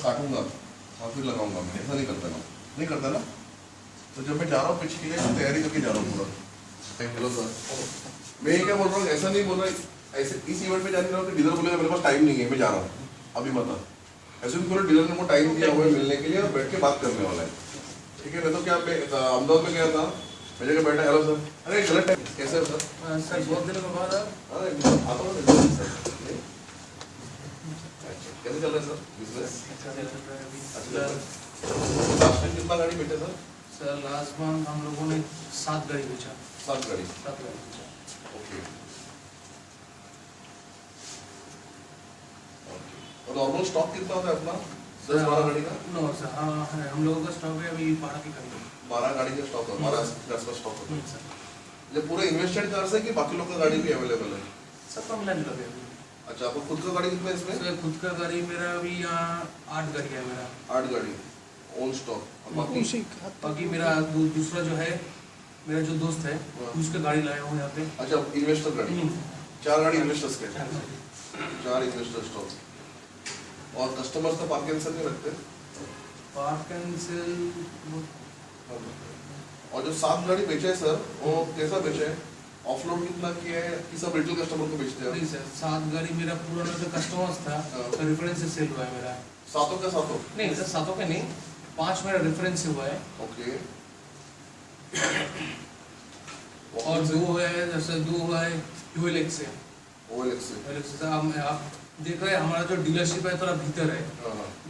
काटूंगा और फिर लगाऊंगा, मैं ऐसा नहीं करता ना। तो जब मैं जा रहा हूँ पिच के लिए तैयारी करके जा रहा हूँ पूरा। हेलो सर, मैं ये क्या बोल रहा हूँ, ऐसा नहीं बोल रहा ऐसे इस इवेंट में जाने रहा हूँ कि डीलर बोलेगा मेरे पास टाइम नहीं है मैं जा रहा हूँ अभी मत। ऐसे भी पूरा डीलर ने वो टाइम दिया हुआ है मिलने के लिए और बैठ के बात करने वाला है, ठीक है। नहीं तो क्या मैं अहमदाबाद में गया था, मैं जगह बैठा, हेलो सर, अरे गलत टाइम, कैसे हो सर? सर बहुत दिनों के बाद आता हूँ सर। कैसे चल रहा है सर बिजनेस? अच्छा चल रहा है अभी। अच्छा लास्ट टाइम कितना गाड़ी बेचे सर? सर लास्ट मंथ हम लोगों ने 7 गाड़ी बेचा। 7 गाड़ी बेचा। ओके। और नॉर्मल स्टॉक कितना होता है अपना? 10-12 गाड़ी का? नो सर, हाँ हम लोगों का स्टॉक है अभी 12 की करीब। 12 गाड़ी का स्टॉक है, 12 कार्स का स्टॉक होता है सर। ये पूरा इन्वेस्टेड कार्स है कि बाकी लोग का गाड़ी भी अवेलेबल है? सब कम लाइन लगे अभी। अच्छा, आपको खुद का गाड़ी कितना है इसमें? सर खुद का गाड़ी मेरा अभी यहाँ 8 गाड़ी है मेरा। 8 गाड़ी ओन स्टॉक। बाकी मेरा दूसरा जो है मेरा जो दोस्त है उसका गाड़ी लाया हूँ यहाँ पे। अच्छा, इन्वेस्टर गाड़ी 4 गाड़ी इन्वेस्टर्स के, 4 इन्वेस्टर स्टॉक। और कस्टमर्स का पार्क कैंसिल नहीं रखते? Park cancel. और जो 7 गाड़ी बेचे है सर वो कैसा बेचे है? ऑफलोड कितना किया है कि सब रिटेल कस्टमर को बेचते हैं? नहीं सर, 7 गाड़ी मेरा पुराना जो कस्टमर्स था रेफरेंस से सेल हुआ है मेरा। सातों का सातों? नहीं सर, 7 का नहीं, 5 मेरा रेफरेंस से हुआ है। ओके। और 2 है, जैसे 2 हुआ है OLX से। OLX से आप देख रहे हैं हमारा जो डीलरशिप है थोड़ा भीतर है,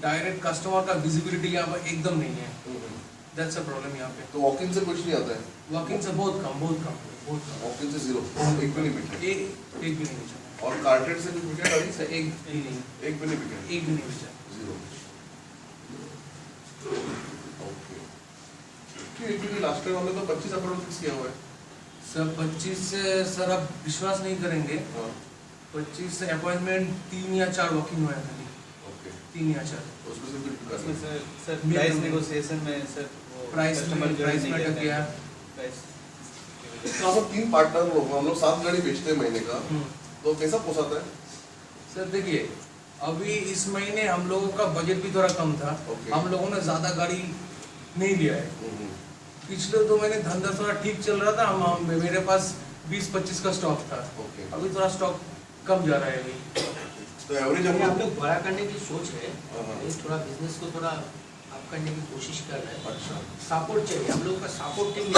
डायरेक्ट कस्टमर का विजिबिलिटी यहाँ पर एकदम नहीं है। दैट्स अ प्रॉब्लम यहाँ पे। तो वॉक इन से कुछ नहीं आता है? वॉक इन से बहुत कम। वॉक इन से 0, एक भी नहीं बिके? एक भी नहीं बेचा। और कार्टेड से कुछ बिका गाड़ी? सर एक भी नहीं बिका? एक भी नहीं बेचा। 0। ओके। क्योंकि लास्ट टाइम हमने तो 25 अप्रैल फिक्स किया हुआ है सर। 25 से सर आप विश्वास नहीं करेंगे, 25 से अपॉइंटमेंट 3 या 4 वॉकिंग हुआ है खाली। ओके। 3 या 4। उसमें से सर प्राइस नेगोशिएशन में सर प्राइस में अटक गया। तो आप 3 पार्टनर लोग, हम लोग 7 गाड़ी बेचते हैं महीने का, तो कैसा पोसाता है? सर देखिए अभी इस महीने हम लोगों का बजट भी थोड़ा कम था। हम लोगों ने ज्यादा गाड़ी नहीं लिया है। पिछले 2 महीने धंधा थोड़ा ठीक चल रहा था, मेरे पास 20-25 का स्टॉक था। अभी थोड़ा स्टॉक कम जा रहा है अभी। तो एवरेज हम लोग बड़ा करने की सोच है, थोड़ा बिजनेस को थोड़ा अप करने की कोशिश कर रहे हैं। अच्छा, सपोर्ट चाहिए हम लोग का, सपोर्ट चाहिए।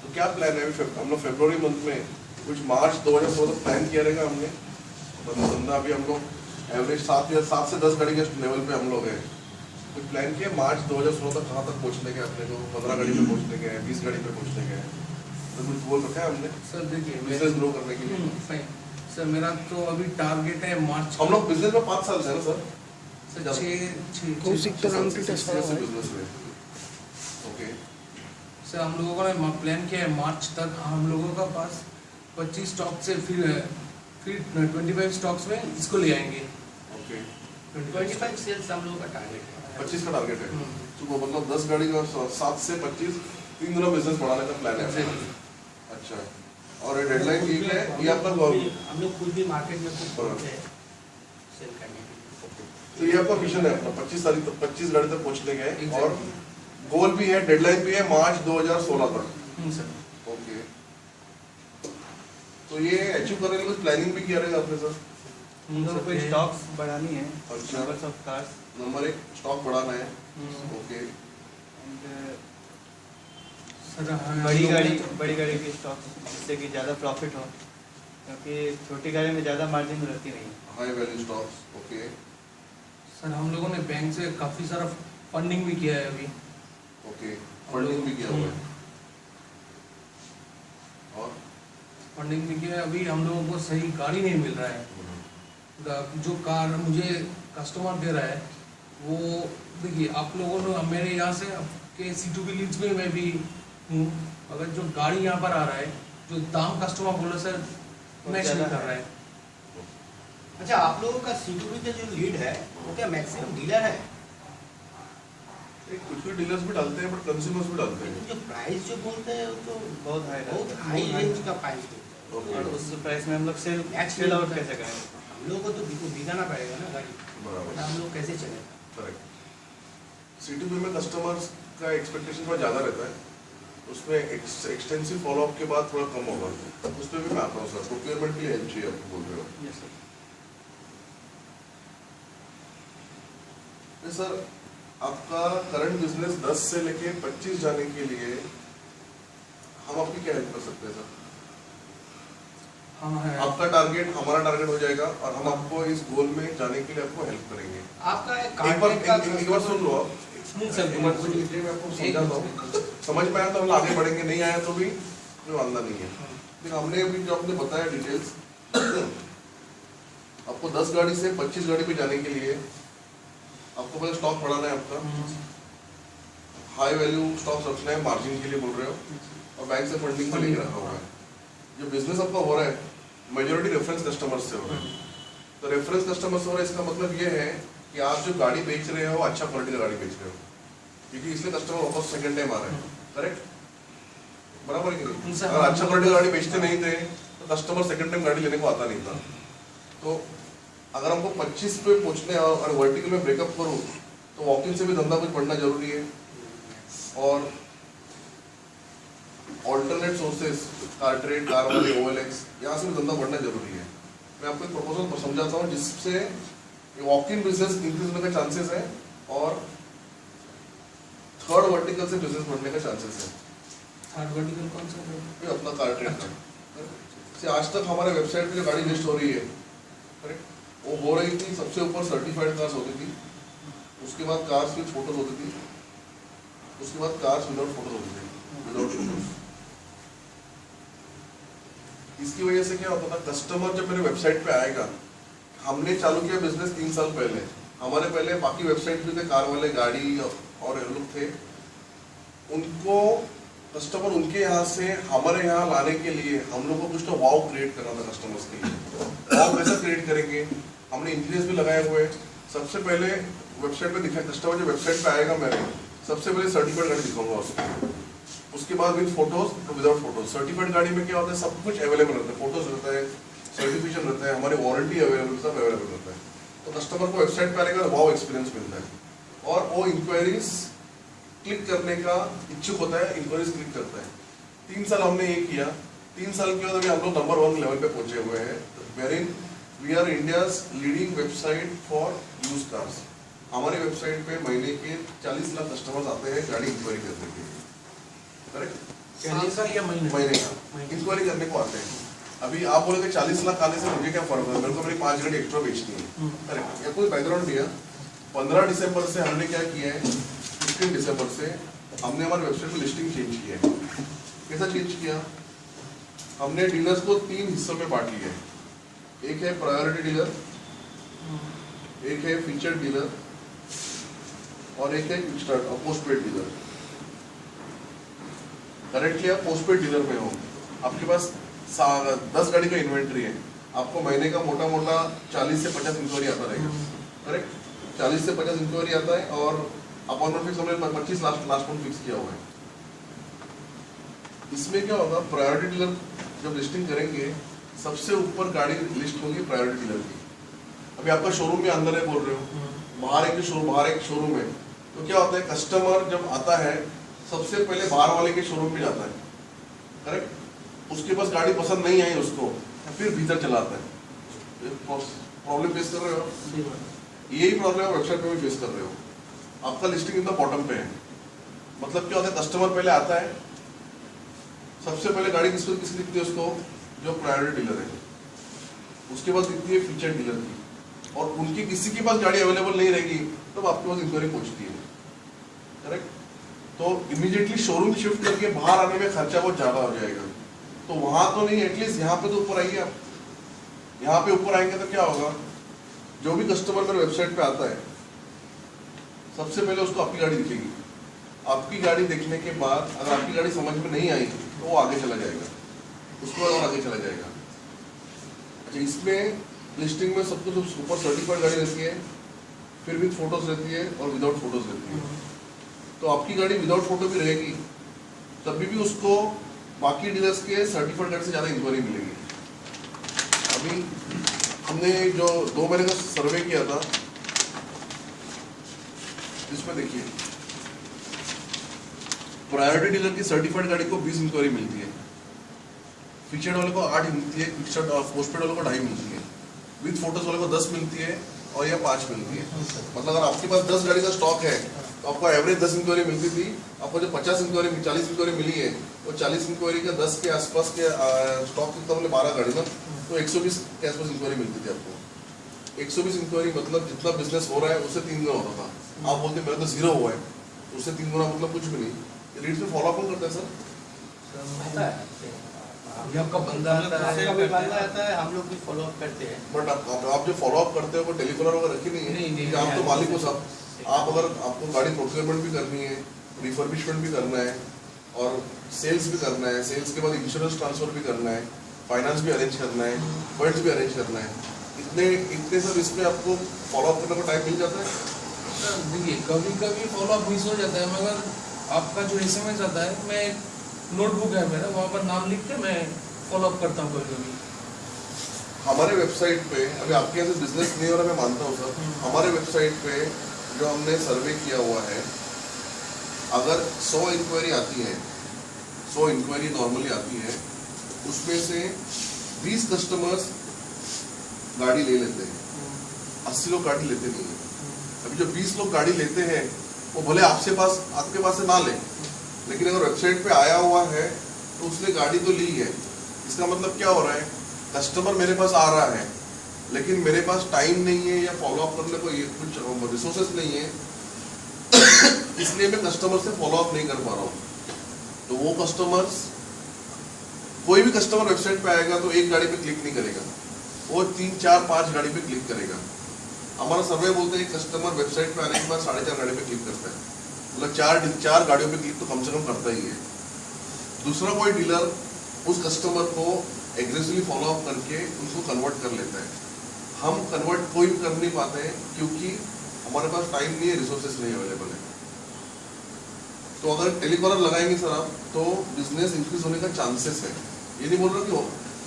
तो क्या प्लान है? हम लोग फरवरी मंथ में कुछ मार्च 2016 तक प्लान किया रहेगा हमने। धंधा अभी हम लोग एवरेज 7 से 10 गाड़ी के लेवल पे हम लोग हैं। कुछ प्लान किया मार्च 2016 तक कहाँ तक पहुँचने के? अपने को 15 गाड़ी पे पहुँचने के, 20 गाड़ी पे पहुँचने के, तो कुछ गोल रखा है हमने सर? देखिए बिजनेस ग्रो करने के लिए। सर मेरा तो अभी टारगेट है मार्च। हम लोग बिजनेस में 5 साल से है ना सर? सर 6 बिजनेस में। ओके सर हम लोगों ने प्लान किया है मार्च तक हम लोगों का पास 25 स्टॉक से फिर 25 स्टॉक्स में इसको ले आएंगे। ओके 25 सेल्स हम लोगों का टारगेट है। 25 का टारगेट है। तो वो मतलब 10 गाड़ी का 7 से 25 3 गुना बिजनेस बढ़ाने का प्लान है। अच्छा, और डेडलाइन ठीक है ये आपका? हम लोग खुद भी मार्केट में खुद पहुंचे हैं सेल करने के लिए। तो ये आपका मिशन है अपना 25 तारीख तक 25 गाड़ी तक पहुंचने का है, और गोल भी है, डेडलाइन भी है मार्च 2016 तक। सर ओके, तो ये अचीव करने के लिए कुछ प्लानिंग भी किया रहेगा आपने सर? तो कोई स्टॉक्स बढ़ानी है। अच्छा, numbers of cars, number 1 stock बढ़ाना है। ओके, बड़ी गाड़ी की स्टॉक जिससे कि ज़्यादा प्रॉफिट हो, क्योंकि छोटी गाड़ी में ज़्यादा मार्जिन रहती नहीं। High value stocks. Okay sir हम लोगों ने बैंक से काफ़ी सारा फंडिंग भी किया है अभी। ओके, फंडिंग भी किया हुआ है। और फंडिंग भी किया है। अभी हम लोगों को सही गाड़ी नहीं मिल रहा है। जो कार मुझे कस्टमर दे रहा है वो देखिए आप लोगों ने मेरे यहाँ से के C2B लीड्स में मैं भी हूँ, अगर जो गाड़ी यहाँ पर आ रहा है जो दाम कस्टमर बोला सर मैच नहीं कर रहा है। अच्छा, आप लोगों का C2B का जो लीड है वो क्या मैक्सिमम डीलर है? कुछ डीलर्स भी डालते हैं बट कंज्यूमर्स भी डालते हैं। जो प्राइस जो बोलते हैं वो तो बहुत हाई रेंज का प्राइस बोलते हैं। और उस प्राइस में हम लोग सेल आउट कैसे करें? हम लोगों को तो बिकाना पड़ेगा ना गाड़ी। बराबर। C2B में कस्टमर्स का एक्सपेक्टेशन थोड़ा ज़्यादा रहता है, उसमें एक्सटेंसिव फॉलोअप के बाद थोड़ा कम होगा, उस पर भी मैं आता हूँ सर। प्रोक्योरमेंट के लिए हेल्प चाहिए आपको बोल रहे हो? Yes sir. सर आपका करंट बिजनेस 10 से लेके 25 जाने के लिए हम आपकी क्या हेल्प कर सकते हैं सर? हाँ है। आपका टारगेट हमारा टारगेट हो जाएगा और हम आपको इस गोल में जाने के लिए आपको हेल्प करेंगे। आपका एक एक बार सुन लो आप, नहीं सर, एक बार सुन लीजिए, मैं आपको समझाता हूँ। समझ में आया तो हम आगे बढ़ेंगे, नहीं आया तो भी कोई वादा नहीं है। लेकिन हमने अभी जो आपने बताया डिटेल्स, आपको 10 गाड़ी से 25 गाड़ी पे जाने के लिए आपको पहले स्टॉक बढ़ाना है, आपका हाई वैल्यू स्टॉक रखना है, मार्जिन के लिए बोल रहे हो, और बैंक से फंडिंग को लेकर रखा हुआ है। जो बिजनेस आपका हो रहा है मेजोरिटी रेफरेंस कस्टमर्स से हो रहा है, तो रेफरेंस कस्टमर से हो रहा है, इसका मतलब ये है कि आप जो गाड़ी बेच रहे हो अच्छा क्वालिटी का गाड़ी बेच रहे हो, क्योंकि इसलिए कस्टमर वापस सेकंड टाइम आ रहे हैं। करेक्ट? बराबर है कि नहीं? अगर अच्छा क्वालिटी का गाड़ी बेचते नहीं थे तो कस्टमर सेकंड टाइम गाड़ी लेने को आता नहीं था। तो अगर हमको 25 पे पहुंचने और वर्टिकल में ब्रेकअप करूँ तो वॉक इन से भी धंधा कुछ बढ़ना जरूरी है, और alternate sources car trade, car वाले, OLX, यहाँ से भी धंधा बढ़ना जरूरी है। मैं आपको एक प्रपोजल समझाता हूँ जिससे वॉक इन बिजनेस इंक्रीज होने का चांसेस है और थर्ड वर्टिकल से बिजनेस बढ़ने का चांसेस है। थर्ड वर्टिकल कौन सा है? ये अपना कार ट्रेड का। आज तक हमारे वेबसाइट पे जो गाड़ी लिस्ट हो रही है, करेक्ट, वो हो रही थी सबसे ऊपर सर्टिफाइड कार्स होती थी, उसके बाद कार्स विद फोटोज होती थी, उसके बाद कार्स विदाउट फोटोज होती थी, विदाउट फोटोज। इसकी वजह से क्या होता था, कस्टमर जब मेरे वेबसाइट पे आएगा, हमने चालू किया बिजनेस 3 साल पहले, हमारे पहले बाकी वेबसाइट भी थे, कार वाले, गाड़ी और लोग थे, उनको कस्टमर उनके यहाँ से हमारे यहाँ लाने के लिए हम लोग को कुछ तो वाव क्रिएट करना था कस्टमर्स के लिए। वाव कैसा क्रिएट करेंगे, हमने इंजीनियर्स भी लगाए हुए। सबसे पहले वेबसाइट पे दिखाए, कस्टमर जो वेबसाइट पे आएगा मेरे, सबसे पहले सर्टिफाइड गाड़ी दिखाऊंगा उसको, उसके बाद विद फोटोज और विदाउट फोटोज। सर्टिफाइड गाड़ी में क्या होता है, सब कुछ अवेलेबल रहता है, फोटोज रहता है, सर्टिफिकेशन रहता है, हमारी वारंटी अवेलेबल, सब अवेलेबल रहता है। तो कस्टमर को वेबसाइट पे आने का वाव एक्सपीरियंस मिलता है और वो इंक्वायरीज क्लिक करने का इच्छुक होता है, इंक्वायरीज क्लिक करता है। 3 साल हमने ये किया, 3 साल के बाद अभी हम लोग नंबर 1 लेवल पे पहुंचे हुए हैं, wherein we are India's leading website for used cars. हमारे वेबसाइट पे महीने के 40 लाख कस्टमर्स आते हैं गाड़ी इंक्वायरी करने के लिए, करेक्ट? साल का या महीने का इंक्वायरी करने को आते हैं। अभी आप बोले थे 40 लाख आने से मुझे क्या फर्क है, मेरे को मेरी 5 गाड़ी एक्स्ट्रा बेचनी है, करेक्ट? या कोई बैकग्राउंड दिया, 15 दिसंबर से हमने क्या किया है, 15 दिसंबर से हमने हमारे वेबसाइट पर लिस्टिंग चेंज किया है। कैसा चेंज किया, हमने डीलर्स को 3 हिस्सों में बांट लिया है। एक है प्रायोरिटी डीलर, एक है फीचर डीलर और एक है पोस्टपेड डीलर। करेंटली आप पोस्टपेड डीलर में हो, आपके पास 10 गाड़ी का इन्वेंट्री है, आपको महीने का मोटा मोटा 40 से 50 इंक्वायरी आता रहेगा, करेक्ट? 40 से 50 इंक्वायरी आता है और अपॉइंटमेंट फिक्स हमने 25 लास्ट मंथ फिक्स किया हुआ है। इसमें क्या होगा, प्रायोरिटी डीलर जब लिस्टिंग करेंगे सबसे ऊपर गाड़ी लिस्ट होगी प्रायोरिटी डीलर की। अभी आपका शोरूम में अंदर है बोल रहे हो, बाहर एक शोरूम है, तो क्या होता है, कस्टमर जब आता है सबसे पहले बाहर वाले के शोरूम में जाता है, करेक्ट? उसके पास गाड़ी पसंद नहीं आई उसको, फिर भीतर चलाता है। प्रॉब्लम फेस कर रहे हो, यही प्रॉब्लम वेबसाइट पे भी फेस कर रहे हो। आपका लिस्टिंग इन द बॉटम पे है, मतलब क्या होता है, कस्टमर पहले आता है, सबसे पहले गाड़ी किसको दिखती है उसको, जो प्रायोरिटी डीलर है, उसके बाद दिखती है फीचर डीलर की, और उनकी किसी के पास गाड़ी अवेलेबल नहीं रहेगी तब तो आपके पास इंक्वायरी पहुंचती है, करेक्ट? तो इमीडिएटली शोरूम शिफ्ट करके बाहर आने में खर्चा बहुत ज्यादा हो जाएगा, तो वहां तो नहीं, एटलीस्ट यहाँ पे तो ऊपर आइए आप। यहाँ पे ऊपर आएंगे तो क्या होगा, जो भी कस्टमर मेरे वेबसाइट पे आता है सबसे पहले उसको आपकी गाड़ी दिखेगी। आपकी गाड़ी देखने के बाद अगर आपकी गाड़ी समझ में नहीं आई तो वो आगे चला जाएगा, उसको और आगे चला जाएगा। अच्छा, इसमें लिस्टिंग में सब कुछ ऊपर सर्टिफाइड गाड़ी रहती है, फिर विद फोटोज रहती है और विदाउट फोटोज रहती है। तो आपकी गाड़ी विदाउट फोटो भी रहेगी, तभी भी उसको बाकी डीलर्स के सर्टिफाइड गाड़ी से ज़्यादा इंक्वायरी मिलेगी। अभी हमने जो 2 महीने का सर्वे किया था, इसमें देखिए प्रायोरिटी डीलर की सर्टिफाइड गाड़ी को 20 इंक्वायरी मिलती है, फीचर्ड वाले को 8 मिलती है, फीचर्ड और पोस्टपेड वाले को 2.5 मिलती है, विद फोटोज वाले को 10 मिलती है और या 5 मिलती है। मतलब अगर आपके पास 10 गाड़ी का स्टॉक है तो आपको एवरेज 10 इंक्वायरी मिलती थी, आपको जो 50 इंक्वायरी 40 इंक्वायरी मिली है वो 40 इंक्वायरी का 10 के आसपास के स्टॉक कितना बोले 12 गाड़ी ना, तो 120 के आसपास इंक्वायरी मिलती थी आपको। 120 इंक्वायरी मतलब जितना बिजनेस हो रहा है उससे 3 गुना होता था। आप बोलते मेरा तो 0 हुआ है, तो उससे 3 गुना मतलब कुछ भी नहीं। लीड्स में फॉलो अप कौन करता है सर? आता है ये आपका बंदा आता है, कभी बंदा आता है, हम लोग भी फॉलो अप करते हैं। बट आप जो फॉलो अप करते हो वो टेलीकॉलर वगैरह रखी नहीं है? नहीं, कि आप तो मालिक हो साहब, आप अगर आपको गाड़ी प्रोक्योरमेंट भी करनी है, रिफर्बिशमेंट भी करना है और सेल्स भी करना है, सेल्स के बाद इंश्योरेंस ट्रांसफर भी करना है, फाइनेंस भी अरेंज करना है, फंड्स भी अरेंज करना है, इतने सब इसमें आपको फॉलो अप करने का टाइम मिल जाता है? सर देखिए कभी कभी फॉलो अप मिस हो जाता है, मगर आपका जो SMS आता है, मैं नोटबुक है मेरा, वहाँ पर नाम लिख के मैं फॉलो अप करता हूँ कभी कभी। हमारे वेबसाइट पे, अभी आपके यहाँ से बिजनेस नहीं हो रहा मैं मानता हूँ सर, हमारे वेबसाइट पे जो हमने सर्वे किया हुआ है, अगर 100 इंक्वायरी आती है, 100 इंक्वायरी नॉर्मली आती है, उसमें से 20 कस्टमर्स गाड़ी ले लेते हैं, 80 लोग गाड़ी लेते नहीं है। अभी जो 20 लोग गाड़ी लेते हैं वो भले आपके पास से ना ले, लेकिन अगर वेबसाइट पे आया हुआ है तो उसने गाड़ी तो ली है। इसका मतलब क्या हो रहा है, कस्टमर मेरे पास आ रहा है लेकिन मेरे पास टाइम नहीं है या फॉलो अप करने को ये कुछ रिसोर्सेस नहीं है, इसलिए मैं कस्टमर से फॉलो अप नहीं कर पा रहा हूँ। तो वो कस्टमर्स, कोई भी कस्टमर वेबसाइट पे आएगा तो एक गाड़ी पे क्लिक नहीं करेगा, वो 3, 4, 5 गाड़ी पे क्लिक करेगा। हमारा सर्वे बोलते हैं कस्टमर वेबसाइट पे आने के बाद 4.5 गाड़ी पे क्लिक करता है, मतलब 4 गाड़ियों पे क्लिक तो कम से कम करता ही है। दूसरा कोई डीलर उस कस्टमर को एग्रेसिवली फॉलो अप करके उनको कन्वर्ट कर लेता है। हम कन्वर्ट कोई भी कर नहीं पाते हैं क्योंकि हमारे पास टाइम नहीं है, रिसोर्सेज नहीं अवेलेबल है। तो अगर टेलीकॉलर लगाएंगे सर आप तो बिजनेस इंक्रीज होने का चांसेस है। ये नहीं बोल रहा कि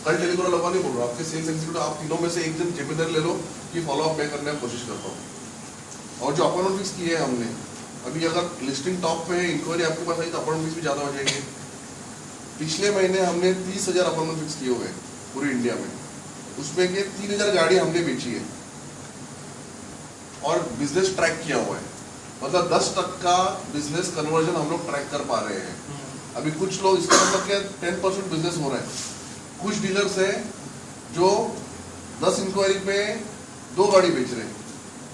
कल टेलीकॉलर लगवा नहीं बोल रहा, आपके सेल्स एग्जीक्यूटिव आप तीनों में से एक जन जिम्मेदारी ले लो कि फॉलो अप मैं करने की कोशिश करता हूँ। और जो अपॉइंटमेंट फिक्स किए हैं हमने, अभी अगर लिस्टिंग टॉप पे है, इंक्वायरी आपके पास आई तो अपॉइंटमेंट भी ज़्यादा हो जाएंगे। पिछले महीने हमने 30,000 अपॉइंटमेंट फिक्स किए हुए पूरी इंडिया में, उसमें के 3,000 गाड़ी हमने बेची है और बिजनेस ट्रैक किया हुआ है। मतलब 10% का बिजनेस कन्वर्जन हम लोग ट्रैक कर पा रहे हैं। अभी कुछ लोग, इसका मतलब क्या 10% बिजनेस हो रहा है। कुछ डीलर्स है जो 10 इंक्वायरी पे 2 गाड़ी बेच रहे हैं,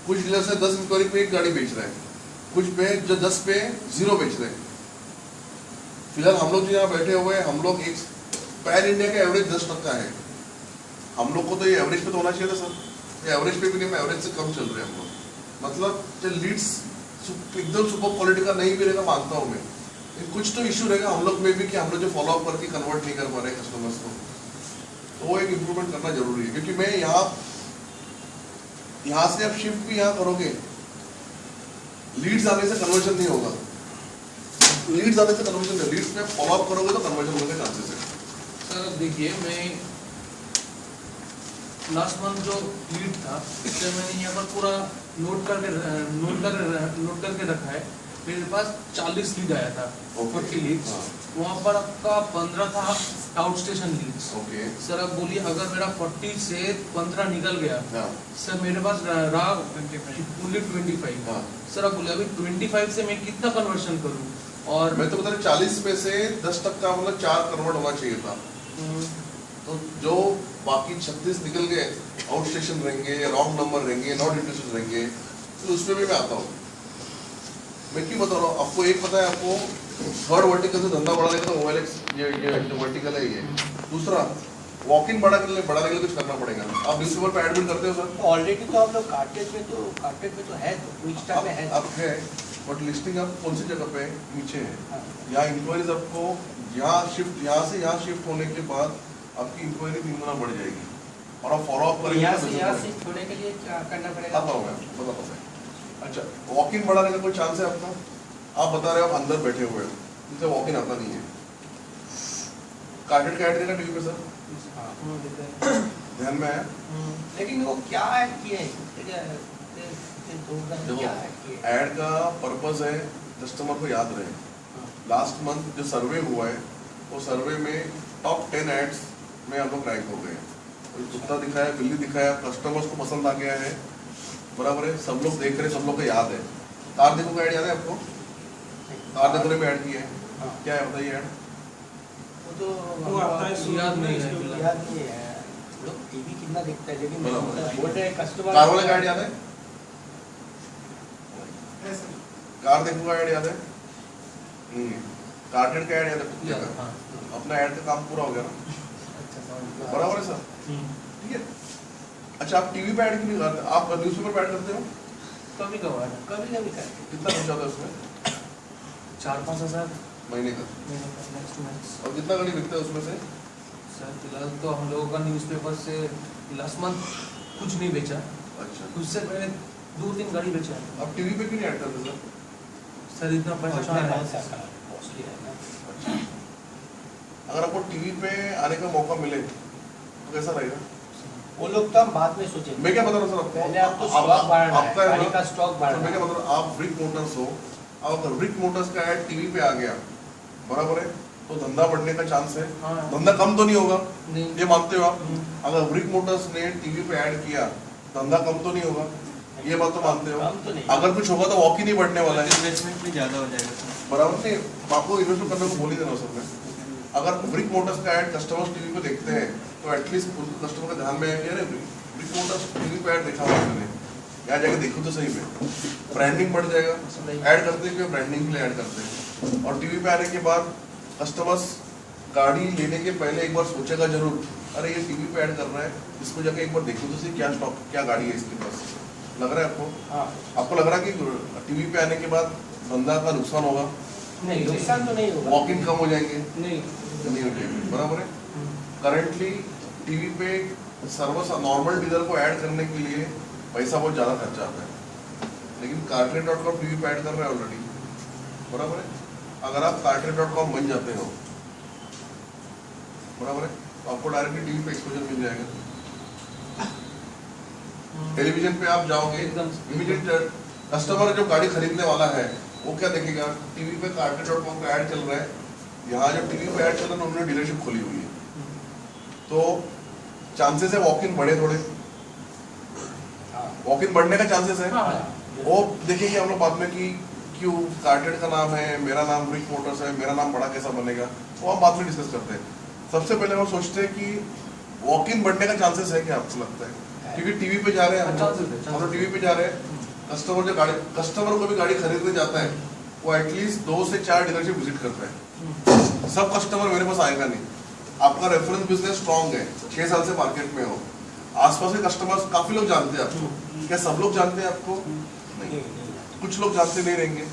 कुछ डीलर्स है 10 इंक्वायरी पे 1 गाड़ी बेच रहे हैं, कुछ पे जो 10 पे 0 बेच रहे हैं। फिलहाल हम लोग जो यहाँ बैठे हुए हैं, हम लोग एक पैन इंडिया का एवरेज 10% है। हम लोग को तो ये एवरेज पे तो होना चाहिए था सर, ये एवरेज पे भी नहीं, एवरेज से कम चल रहे हैं हम लोग। मतलब जो लीड्स एकदम सुपर क्वालिटी का नहीं भी रहेगा मानता हूँ मैं, कुछ तो इशू रहेगा हम लोग में भी कि हम लोग जो फॉलो अप करके कन्वर्ट नहीं कर पा रहे कस्टमर्स को, तो वो एक इम्प्रूवमेंट करना जरूरी है। क्योंकि मैं यहाँ से आप शिफ्ट भी यहाँ करोगे, लीड्स आने से कन्वर्जन नहीं होगा, लीड्स आने से कन्वर्जन नहीं, लीड्स में फॉलो अप करोगे तो कन्वर्जन होने के चांसेस है। सर देखिए, मैं लास्ट मंथ जो लीड था उससे मैंने यहाँ पर पूरा नोट करके रखा है। मेरे पास 40 लीड आया था, 40 लीड्स। वहाँ पर आपका 15 था आउट स्टेशन लीड्स। सर आप बोलिए, अगर मेरा 40 से 15 निकल गया, सर मेरे पास रहा ओनली 25। सर आप बोलिए अभी 25 से मैं कितना कन्वर्शन करूँ? और मैं तो बता रहा 40 में से 10% मतलब 4 कन्वर्ट होना चाहिए था। तो जो बाकी 36 निकल गए, आउट स्टेशन रहेंगे, रॉन्ग नंबर रहेंगे, नॉट इंटरेस्टेड रहेंगे, तो उसमें भी मैं आता हूँ। मैं क्यों बता रहा हूँ आपको, एक पता है आपको, थर्ड वर्टिकल से धंधा बढ़ाने का तो OLX ये जो वर्टिकल है ये। दूसरा वॉक इन बढ़ाने के लिए कुछ करना पड़ेगा। आप न्यूज़पेपर पे एड भी करते हो सर? ऑलरेडी तो आप लोग कार्टेज में तो है, तो में है अब है, बट लिस्टिंग आप कौन सी जगह पे नीचे है। यहाँ इंक्वायरीज आपको यहाँ से यहाँ शिफ्ट होने के बाद आपकी इंक्वायरी 3 गुना बढ़ जाएगी और आप फॉलो अप करेंगे। यहाँ से होने के लिए क्या करना पड़ेगा? आता हूँ मैं, बताता हूँ। अच्छा, वॉक इन बढ़ाने का कोई चांस है आपका? आप बता रहे हो आप अंदर बैठे हुए हो, जिससे वॉक इन आता नहीं है। कार्टेड का ऐड देना टीवी पे सर, ध्यान में आया? लेकिन वो क्या ऐड किए हैं? देखो, ऐड का पर्पस है कस्टमर को याद रहे। लास्ट मंथ जो सर्वे हुआ है वो सर्वे में टॉप 10 एड्स में हम लोग रैंक हो गए हैं। तो कुत्ता दिखाया, बिल्ली दिखाया, कस्टमर्स को पसंद आ गया है, बराबर है, सब लोग देख रहे हैं, सब लोग को याद है। कार देखो का ऐड याद है आपको? कार देखने में ऐड किया है, क्या है बताइए ऐड? वो तो वो आता है, याद नहीं है। याद नहीं है लोग टीवी कितना देखता है, लेकिन बराबर। बोल रहे कस्टमर कार वाले का ऐड याद है? कार देखो का ऐड याद है? नहीं है। कार्टेड का ऐड याद है कुत्ते का? अपना ऐड का काम पूरा हो गया ना, बराबर है सर, ठीक है। अच्छा आप टीवी पे ऐड क्यों नहीं करते? आप न्यूज़पेपर पे ऐड करते हो? कभी कभार कभी कभी करते कितना खर्चा होता है उसमें 4-5 हज़ार महीने का? Next to next. और कितना गाड़ी बिकता है उसमें से? सर फिलहाल तो हम लोगों का न्यूज़पेपर से लास्ट मंथ कुछ नहीं बेचा, अच्छा, उससे पहले 2-3 गाड़ी बेचा है। आप टीवी पे क्यों नहीं ऐड करते सर? सर इतना पैसा हैं। कहाँ है? कॉस्टली है ना। अच्छा, अगर आपको टीवी पे आने का मौका मिले तो कैसा रहेगा? वो लोग तो हम बाद में सोचेंगे। मैं क्या बता रहा हूँ सर, पहले आपको स्टॉक बढ़ाना है, आपका गाड़ी का स्टॉक तो बढ़ाना मैं क्या है। बता रहा हूँ, आप ब्रिक मोटर्स हो, अब अगर ब्रिक मोटर्स का ऐड टीवी पे आ गया, बराबर है, तो धंधा बढ़ने का चांस है। हाँ। धंधा कम तो नहीं होगा, नहीं। ये मानते हो आप? अगर ब्रिक मोटर्स ने टीवी पे ऐड किया, धंधा कम तो नहीं होगा, ये बात तो मानते हो? कम तो नहीं। अगर कुछ होगा तो वॉक ही नहीं बढ़ने वाला है, इन्वेस्टमेंट भी ज़्यादा हो जाएगा सर। बराबर नहीं? आपको इन्वेस्टमेंट करने को बोल ही देना सर। मैं अगर ब्रिक मोटर्स का ऐड कस्टमर्स टीवी पे देखते हैं तो एटलीस्ट कस्टमर के ध्यान में आएंगे, अरे ब्रिक मोटर्स टीवी पे ऐड देखा हुआ है मैंने, यहाँ जाके देखो तो सही में, ब्रांडिंग बढ़ जाएगा। ऐड करते हैं क्यों? ब्रांडिंग के लिए ऐड करते हैं। और टीवी पे आने के बाद कस्टमर्स गाड़ी लेने के पहले एक बार सोचेगा जरूर, अरे ये टीवी पे ऐड कर रहा है, इसको जाके एक बार देखो तो सही क्या स्टॉक, क्या गाड़ी है इसके पास। लग रहा है आपको? हाँ। आपको लग रहा है कि टीवी पे आने के बाद धंधा का नुकसान होगा? नहीं, नुकसान तो नहीं होगा। वॉक इन कम हो जाएंगे? नहीं। नहीं हो जाएंगे, बराबर है। करंटली टीवी पे सर्वस नॉर्मल डीलर को ऐड करने के लिए पैसा बहुत ज़्यादा खर्चा आता है, लेकिन carteret.com टीवी पे ऐड कर रहे हैं ऑलरेडी, बराबर है। अगर आप carteret.com बन जाते हो, बराबर है, तो आपको डायरेक्टली टीवी पे एक्सपोजर मिल जाएगा। टेलीविजन पे आप जाओगे, एकदम इमीडिएट कस्टमर जो गाड़ी खरीदने वाला है वो क्या देखेगा? टीवी पे carteret.com का ऐड चल रहा है, यहाँ जो टीवी पे ऐड चल रहा है उन्होंने डीलरशिप खोली हुई है, तो चांसेस है वॉक इन बढ़े, थोड़े वॉक इन बढ़ने का चांसेस है। हाँ। वो देखेंगे हम लोग बाद में कि क्यों कार्टेड का नाम है, मेरा नाम ब्रिक मोटर्स है, मेरा नाम बड़ा कैसा बनेगा, वो हम बाद में डिस्कस करते हैं। सबसे पहले हम सोचते हैं कि वॉक इन बढ़ने का चांसेस है क्या आपको लगता है? क्योंकि टीवी पे जा रहे हैं हम लोग टीवी पे जा रहे हैं, कस्टमर को भी गाड़ी खरीदने जाता है, वो एटलीस्ट 2 से 4 डीलरशिप विजिट करता है। सब कस्टमर मेरे पास आएगा नहीं। आपका रेफरेंस बिजनेस स्ट्रॉन्ग है, 6 साल से मार्केट में हो, आसपास के कस्टमर्स काफी लोग जानते हैं आपको। क्या सब लोग जानते हैं आपको? नहीं, कुछ लोग जानते नहीं रहेंगे।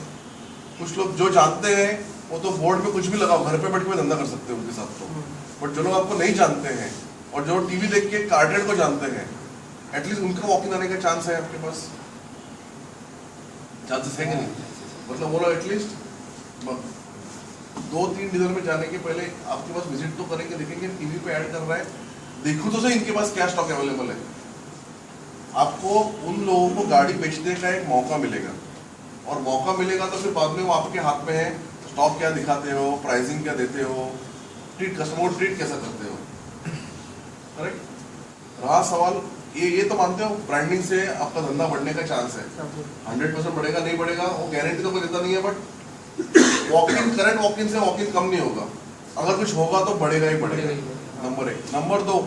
कुछ लोग जो जानते हैं वो तो बोर्ड में कुछ भी लगाओ, घर पे बैठ के धंधा कर सकते हैं उनके साथ तो। बट जो लोग आपको नहीं जानते हैं और जो टीवी देख के कार्टेड को जानते हैं, एटलीस्ट उनका वॉक इन आने का चांस है आपके पास, चांसेस है कि नहीं? मतलब वो लोग एटलीस्ट 2-3 डीलर में जाने के पहले आपके पास विजिट तो करेंगे, देखेंगे टीवी पे ऐड कर रहा है, देखो तो सही इनके पास क्या स्टॉक अवेलेबल है। आपको उन लोगों को गाड़ी बेचने का एक मौका मिलेगा, और मौका मिलेगा तो फिर बाद में वो आपके हाथ में है, स्टॉक क्या दिखाते हो, प्राइसिंग क्या देते हो, ट्रीट कस्टमर ट्रीट कैसा करते हो, करेक्ट। रहा सवाल ये तो मानते हो ब्रांडिंग से आपका धंधा बढ़ने का चांस है, 100% बढ़ेगा, नहीं बढ़ेगा वो गारंटी तो कोई देता नहीं है, but walk in current walk in से वॉक इन कम नहीं होगा, अगर कुछ होगा तो बढ़ेगा ही बढ़ेगा। नंबर 1। नंबर 2,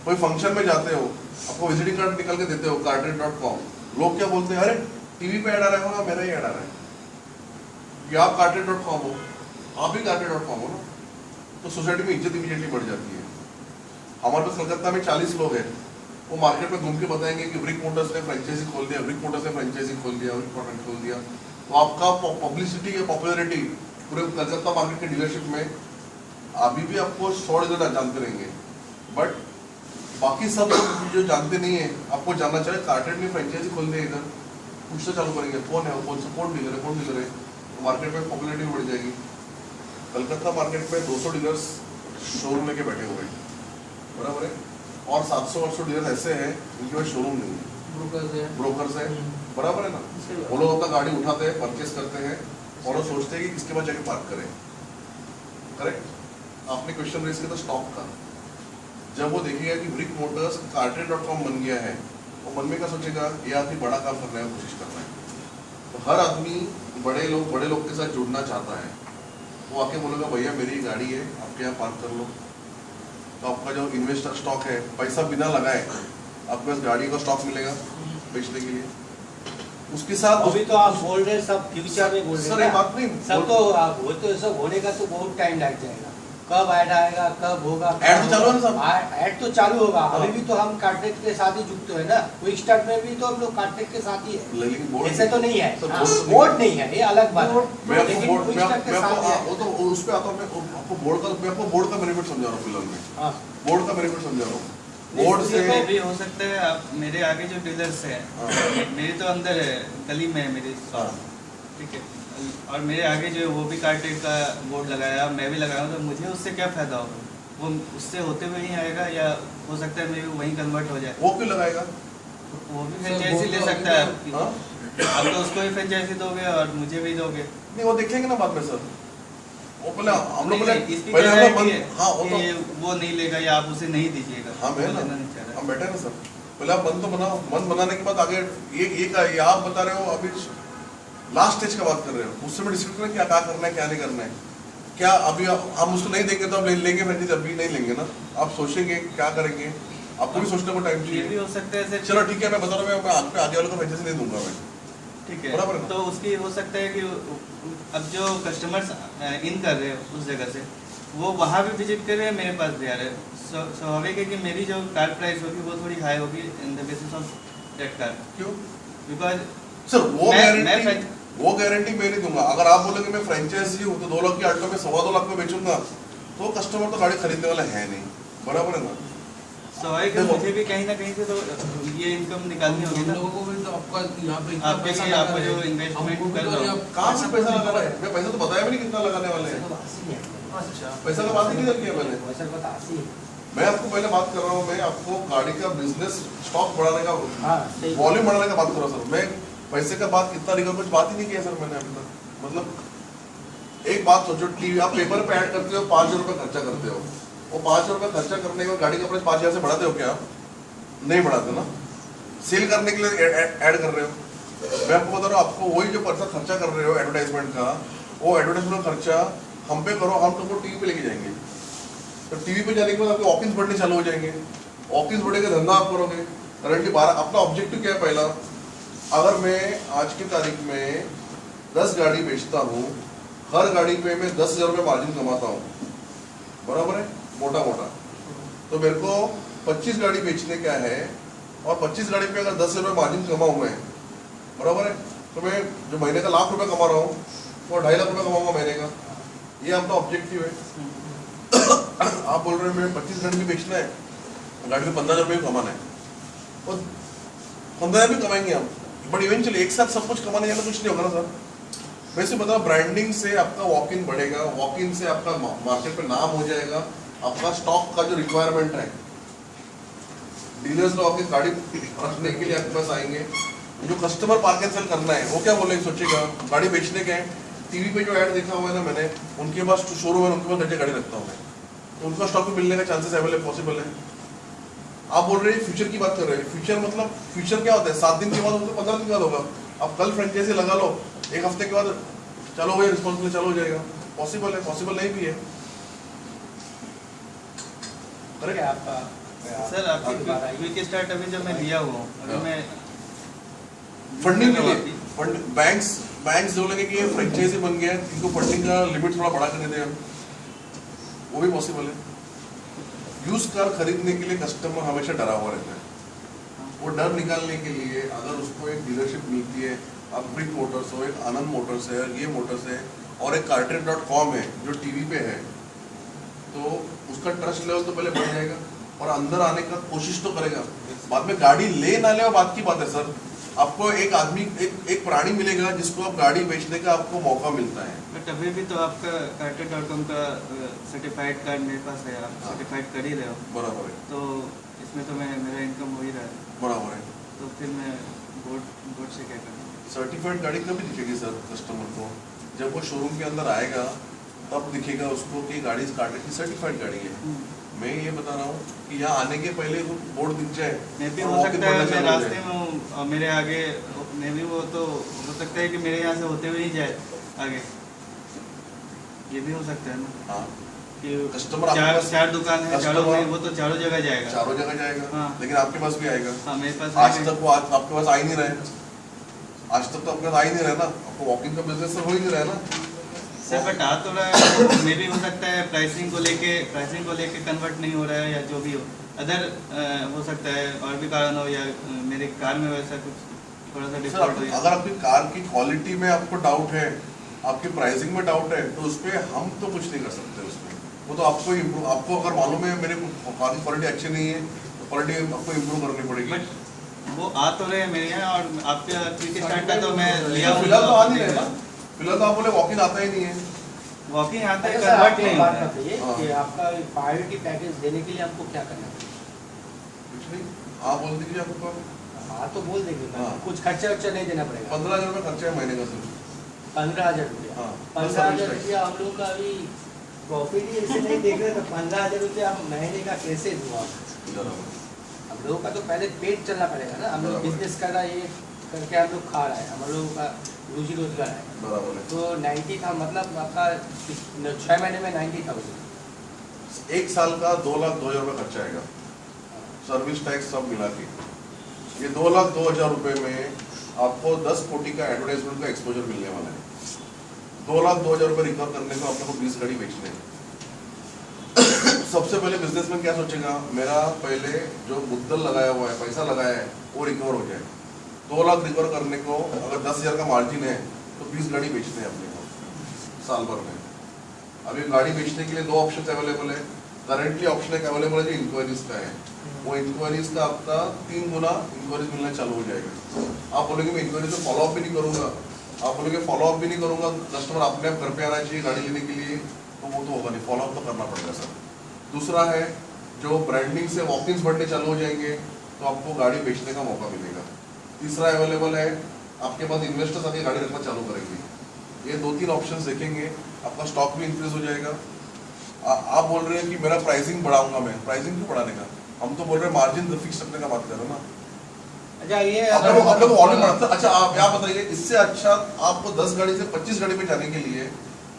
कोई फंक्शन में जाते हो, आपको विजिटिंग कार्ड निकल के देते हो carteret.com, लोग क्या बोलते हैं, अरे टीवी पे ऐड आ रहा है, मेरा ही ऐड आ रहा है, कि आप carteret.com हो, आप ही carteret.com हो ना, तो सोसाइटी में इज्जत इमीडिएटली बढ़ जाती है। हमारे पास कलकत्ता में 40 लोग हैं, वो मार्केट में घूम के बताएंगे कि ब्रिक मोटर्स ने फ्रेंचाइजी खोल दिया, ब्रिक मोटर्स ने फ्रेंचाइजी खोल दिया, ब्रिक प्रोडक्ट खोल दिया, तो आपका पब्लिसिटी या पॉपुलरिटी पूरे कलकत्ता मार्केट के डीलरशिप में अभी भी आपको 100 डीलर जानते रहेंगे, बट बाकी सब लोग जो जानते नहीं है, आपको जानना चाहिए कार्टेड ने फ्रेंचाइजी खोल दिया इधर, पूछना चालू करेंगे कौन है वो, कौन डीलर है, तो मार्केट में पॉपुलरिटी बढ़ जाएगी। कलकत्ता मार्केट में 200 डीलर्स शोरूम लेके बैठे हुए हैं, बराबर है, और 700-800 डीलर ऐसे हैं जिनके पास शोरूम नहीं है, ब्रोकर्स है, बराबर है ना। वो लोग अपना गाड़ी उठाते हैं, परचेस करते हैं और वो सोचते हैं कि किसके पास जाके पार्क करें। करेक्ट। आपने क्वेश्चन रेज किया था स्टॉक का। जब वो देखेगा कि ब्रिक मोटर्स cartrade.com बन गया है, वो मन में क्या सोचेगा, ये आदमी बड़ा काम करने की कोशिश कर रहा है। तो हर आदमी बड़े लोग के साथ जुड़ना चाहता है। वो आके बोलेगा भैया मेरी गाड़ी है, आपके यहाँ पार्क कर लो। तो आपका जो इन्वेस्टर स्टॉक है, पैसा बिना लगाए आपको इस गाड़ी का स्टॉक मिलेगा बेचने के लिए। उसके साथ अभी तो आप बोल रहे हैं सब फ्यूचर में बोल रहे हैं सर, ये ना। बात नहीं सब तो आप वो तो सब होने का तो बहुत टाइम लग जाएगा। कब ऐड आएगा, कब होगा, ऐड तो चालू है ना सब। ऐड तो चालू होगा। हाँ। अभी भी तो हम कार्टेज के साथ ही जुड़ते हैं ना। क्विक स्टार्ट में भी तो हम लोग कार्टेज के साथ ही है। लेकिन बोर्ड ऐसे तो नहीं है। सर, हाँ, बोर्ड तो बोर्ड नहीं है, ये अलग बात है। मैं आपको लेकिन बोर्ड क्विक मैं स्टार्ट के मैं साथ आपको है। वो तो उस पे आता हूँ। मैं आपको बोर्ड का बेनिफिट समझा रहा हूँ फिलहाल में। हाँ। बोर्ड का बेनिफिट समझा रहा हूँ। बोर्ड से ये भी हो सकता है। आप मेरे आगे जो डीलर्स है, मेरी तो अंदर है, गली में है मेरी शॉप, ठीक है। और मेरे आगे जो है वो भी कार्टेज का बोर्ड लगाया, मैं भी लगाया हूँ। तो मुझे उससे क्या फायदा होगा? वो उससे होते हुए ही आएगा, या हो सकता है मेरे वहीं कन्वर्ट हो जाए। वो क्यों लगाएगा? वो भी फ्रेंचाइजी ले सकता है आपकी। हाँ? आप तो उसको भी फ्रेंचाइजी दोगे और मुझे भी दोगे। नहीं, वो देखेंगे ना बाद में सर। वो पहले हम लोग नहीं, इसकी पहले हम गारंटी लोग है हाँ वो तो कि वो नहीं लेगा या आप उसे नहीं दीजिएगा। हाँ वो मैं लेना ना नहीं चाह रहा। हम बैठे ना सर। पहले आप मन तो बनाओ, मन बनाने के बाद आगे ये आप बता रहे हो अभी लास्ट स्टेज का बात कर रहे हो। उससे मैं डिस्कस करें क्या करना है क्या नहीं करना है। क्या अभी हम उसको नहीं देंगे तो अब लेंगे फ्रेंचाइज, अभी नहीं लेंगे ना। आप सोचेंगे क्या करेंगे, आपको भी सोचने को टाइम ये चाहिए। भी हो सकता है सर। चलो ठीक है, मैं बता रहा हूँ, मैं आपके आगे वाले को फ्रेंचाइजी नहीं दूंगा मैं। ठीक है, बराबर है ना? तो उसकी हो सकता है कि अब जो कस्टमर्स इन कर रहे हैं उस जगह से, वो वहाँ भी विजिट कर रहे हैं, मेरे पास भी आ रहे हैं। स्वाभाविक है कि मेरी जो कार प्राइस होगी वो थोड़ी हाई होगी in the basis of that car. क्यों बिकॉज सर? मैं वो गारंटी मैं नहीं दूंगा। अगर आप बोलोगे मैं फ्रेंचाइजी हूँ तो 2 लाख की ऑल्टो में 2.25 लाख में बेचूंगा, तो कस्टमर तो गाड़ी खरीदने वाला है नहीं। बराबर है ना? स्वाभाविक है, मुझे भी कहीं ना कहीं से तो ये इनकम निकालनी होगी हम ना। लोगों को भी तो आपका यहाँ पे इतना आपके पैसा लिए लगा आपको रहे जो हैं। investment हमको भी कर तो रहा हूँ। यहाँ कहाँ से पैसा लगा रहा है? मैं पैसा तो बताया भी नहीं कितना लगाने वाले हैं। अच्छा, पैसा का बात ही नहीं किया मैंने। वैसे बता सी। मैं आपको पहले बात कर रहा हूँ, मैं आपको गाड़ी का बिजनेस स्टॉक बढ़ाने का, हाँ, सही। वॉल्यूम बढ़ाने का बात कर रहा हूँ सर। मैं पैसे का बात कितना निकल कुछ बात ही नहीं किया सर मैंने अभी तक। मतलब एक बात सोचो, टीवी आप पेपर पे ऐड करते हो, 5,000 रुपये खर्चा करते हो। वो 5,000 रुपये खर्चा करने के बाद गाड़ी का प्राइस 5,000 से बढ़ाते हो क्या आप? नहीं बढ़ाते ना। सेल करने के लिए ऐड कर रहे हो। मैं आपको बता रहा हूँ, आपको वही जो पैसा खर्चा कर रहे हो एडवर्टाइजमेंट का, वो एडवर्टाइजमेंट खर्चा हम पे करो, हम तुमको टीवी पे लेके जाएंगे। तो टीवी पे जाने के बाद आपके ऑफिस बढ़ने चालू हो जाएंगे। ऑफिस बढ़ेगा, धंधा आप करोगे। करंटली 12 अपना ऑब्जेक्टिव क्या है? पहला, अगर मैं आज की तारीख में 10 गाड़ी बेचता हूँ, हर गाड़ी पे मैं 10,000 रुपये मार्जिन कमाता हूँ, बराबर है, मोटा मोटा। तो मेरे को 25 गाड़ी बेचने क्या है, और 25 गाड़ी पे अगर 10,000 रुपये मार्जिन कमाऊँ मैं, बराबर है, तो मैं जो महीने का 1 लाख रुपये कमा रहा हूँ वो 2.5 लाख रुपये कमाऊंगा महीने का। ये आपका ऑब्जेक्टिव है। आप बोल रहे हो मैं 25 गाड़ी भी बेचना है, गाड़ी में 15,000 रुपये कमाना है, और 15,000 भी कमाएंगे हम, बट इवेंचुअली एक साथ सब कुछ कमाने जाना कुछ नहीं होगा ना सर। वैसे बता, ब्रांडिंग से आपका वॉक इन बढ़ेगा, वॉक इन से आपका मार्केट पे नाम हो जाएगा, आपका स्टॉक का जो रिक्वायरमेंट है, डीलर्स लोग आपकी गाड़ी रखने के लिए आपके पास आएंगे। जो कस्टमर पार्क एंड सेल करना है वो क्या बोलेंगे, सोचेगा गाड़ी बेचने के हैं, टीवी पे जो ऐड देखा हुआ है ना मैंने, उनके पास शोरूम है, उनके पास घंटे गाड़ी रखता हूँ मैं, तो उनका स्टॉक भी मिलने का चांसेस अवेलेबल पॉसिबल है। आप बोल रहे हैं फ्यूचर की बात कर रहे हैं, फ्यूचर मतलब फ्यूचर क्या होता है? 7 दिन के बाद होगा, 15 दिन के बाद होगा। आप कल फ्रेंचाइजी लगा लो, 1 हफ्ते के बाद चलो भैया रिस्पॉन्सिबल चालू हो जाएगा। पॉसिबल है, पॉसिबल नहीं भी है। ठीक है आपका सर आपकी क्विक स्टार्ट अभी जो मैं लिया हुआ हूँ, अभी मैं फंडिंग के लिए बैंक्स जो लगे कि ये फ्रेंचाइजी बन गया, इनको फंडिंग का लिमिट थोड़ा बढ़ा कर दे हम, वो भी पॉसिबल है। यूज कार खरीदने के लिए कस्टमर हमेशा डरा हुआ रहता है। वो डर निकालने के लिए अगर उसको एक डीलरशिप मिलती है, अब ब्रिक मोटर्स हो, एक आनंद मोटर्स है, ये मोटर्स है, और एक cartrade.com है जो टीवी पे है, तो उसका ट्रस्ट लेवल तो पहले बढ़ जाएगा और अंदर आने का कोशिश तो करेगा। बाद में गाड़ी ले ना ले बात की बात है सर। आपको एक आदमी एक प्राणी मिलेगा जिसको आप गाड़ी बेचने का आपको मौका मिलता है। बट अभी भी तो आपका cartrade.com का सर्टिफाइड कार्ड मेरे पास है, आप सर्टिफाइड कर ही रहे हो। बराबर है, तो इसमें तो मेरा इनकम हो ही रहा है, बराबर है। तो फिर मैं बोर्ड से क्या करूँ? सर्टिफाइड गाड़ी कभी दिखेगी सर कस्टमर को? जब वो शोरूम के अंदर आएगा, तब दिखेगा उसको कि गाड़ी इस कार्टेज की सर्टिफाइड गाड़ी है। मैं ये बता रहा हूँ कि यहाँ आने के पहले वो बोर्ड दिख जाए। मैं भी हो सकता है मैं रास्ते में हूँ और मेरे आगे मैं भी वो तो हो सकता है कि मेरे यहाँ से होते हुए ही जाए आगे, ये भी हो सकता है ना। हाँ कि कस्टमर चार दुकान है, चारों में वो तो चारों जगह जाएगा। चारों जगह जाएगा। हाँ। लेकिन आपके पास भी आएगा। हाँ मेरे पास आज तक वो आपके पास आ ही नहीं रहे। आज तक तो आपके पास आ ही नहीं रहे ना, आपको वॉकिंग का बिजनेस हो ही नहीं रहा है ना सर। बट आ तो रहा है, मे भी हो सकता है प्राइसिंग को लेके कन्वर्ट नहीं हो रहा है या जो भी हो अदर हो सकता है और भी कारण हो या मेरे कार में वैसा कुछ थोड़ा सा डिफॉल्ट हो। अगर आपकी कार की क्वालिटी में आपको डाउट है, आपकी प्राइसिंग में डाउट है, तो उस पर हम तो कुछ नहीं कर सकते। उसमें वो तो आपको अगर मालूम है मेरे कार की क्वालिटी अच्छी नहीं है तो क्वालिटी आपको इम्प्रूव करनी पड़ेगी। बट वो आ तो रहे हैं मेरे यहाँ और आपके क्विक स्टार्ट का तो मैं लिया हूँ। फिलहाल तो आ नहीं रहे ना, फिलहाल तो आप बोले वॉकिंग आता ही नहीं है। वॉकिंग आता है, अच्छा, कन्वर्ट आपको नहीं बात होता है। बताइए कि आपका प्रायोरिटी पैकेज देने के लिए हमको क्या करना है? कुछ नहीं, हाँ बोल दीजिए आपको। हाँ तो बोल देंगे ना, हाँ। कुछ खर्चा नहीं देना पड़ेगा। 15,000 रुपये खर्चा है महीने का सिर्फ। 15,000 रुपया। हाँ, 15,000 रुपया हम लोग का अभी प्रॉफिट ही ऐसे नहीं देख रहे, तो 15,000 रुपया हम महीने का कैसे दूँ आपको? हम लोगों का तो पहले पेट चलना पड़ेगा ना। हम लोग बिजनेस कर रहा है, ये करके हम लोग खा रहा है, हम लोगों का रोजी रोजगार है। बराबर है। तो 90 था, मतलब आपका 6 महीने में 90,000। एक साल का 2,02,000 रुपये खर्चा आएगा, सर्विस टैक्स सब मिला के। ये 2,02,000 रुपये में आपको 10 कोटी का एडवर्टाइजमेंट का एक्सपोजर मिलने वाला है। 2,02,000 रुपये रिकवर करने को आपको 20 गाड़ी बेचने हैं। सबसे पहले बिजनेसमैन क्या सोचेगा, मेरा पहले जो मुद्दल लगाया हुआ है, पैसा लगाया है, वो रिकवर हो जाए। 2 लाख रिकवर करने को अगर 10,000 का मार्जिन है तो 20 गाड़ी बेचने हैं अपने को साल भर में। अभी गाड़ी बेचने के लिए 2 ऑप्शन अवेलेबल है। करेंटली ऑप्शन एक अवेलेबल है जो इंक्वायरीज का है, वो इंक्वायरीज का आपका 3 गुना इंक्वायरीज मिलना चालू हो जाएगा। आप बोलोगे मैं इंक्वायरीज में फॉलोअप भी नहीं करूंगा, आप बोलोगे फॉलोअप भी नहीं करूंगा, कस्टमर अपने आप घर पे आना चाहिए गाड़ी लेने के लिए, तो वो तो होगा नहीं, फॉलोअप तो करना पड़ेगा सर। दूसरा है जो ब्रांडिंग से वॉकिंग्स बढ़ने चालू हो जाएंगे तो आपको गाड़ी बेचने का मौका मिलेगा। तीसरा अवेलेबल है, आपके पास इन्वेस्टर्स आके गाड़ी रखना चालू करेंगे। ये 2-3 ऑप्शंस देखेंगे, आपका स्टॉक भी इंक्रीज हो जाएगा। आप बोल रहे हैं कि मेरा प्राइसिंग बढ़ाऊंगा, मैं प्राइसिंग क्यों बढ़ाने का, हम तो बोल रहे हैं मार्जिन फिक्स रखने का बात कर रहे हैं ना। अच्छा ये अच्छा आप क्या बताइए, इससे अच्छा आपको 10 गाड़ी से 25 गाड़ी पे जाने के लिए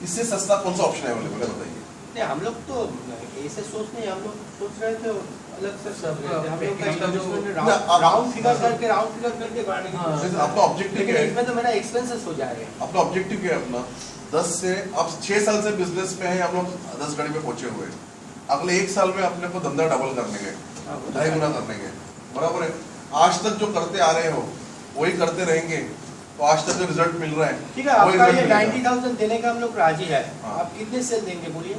इससे सस्ता कौन सा ऑप्शन अवेलेबल है बताइए। नहीं, हम लोग तो ऐसे सोच नहीं, हम लोग सोच रहे थे अलग से सब रहते, हम लोग का establishment राउंड फिगर करके बढ़ाने की कोशिश कर रहे हैं। अपना ऑब्जेक्टिव लेकिन क्या है? इसमें तो मेरा एक्सपेंसेस हो जाएगा। अपना ऑब्जेक्टिव क्या है अपना? 10 से आप 6 साल से बिजनेस में है, हम लोग 10 गाड़ी पे पहुंचे हुए हैं। अगले 1 साल में अपने को धंधा डबल करने गए, 2.5 गुना करने गए, बराबर है। आज तक जो करते आ रहे हो वही करते रहेंगे, तो आज तक जो रिजल्ट मिल रहा है ठीक है। आपका ये 90,000 देने का हम लोग राजी है। हाँ। आप कितने सेल देंगे बोलिए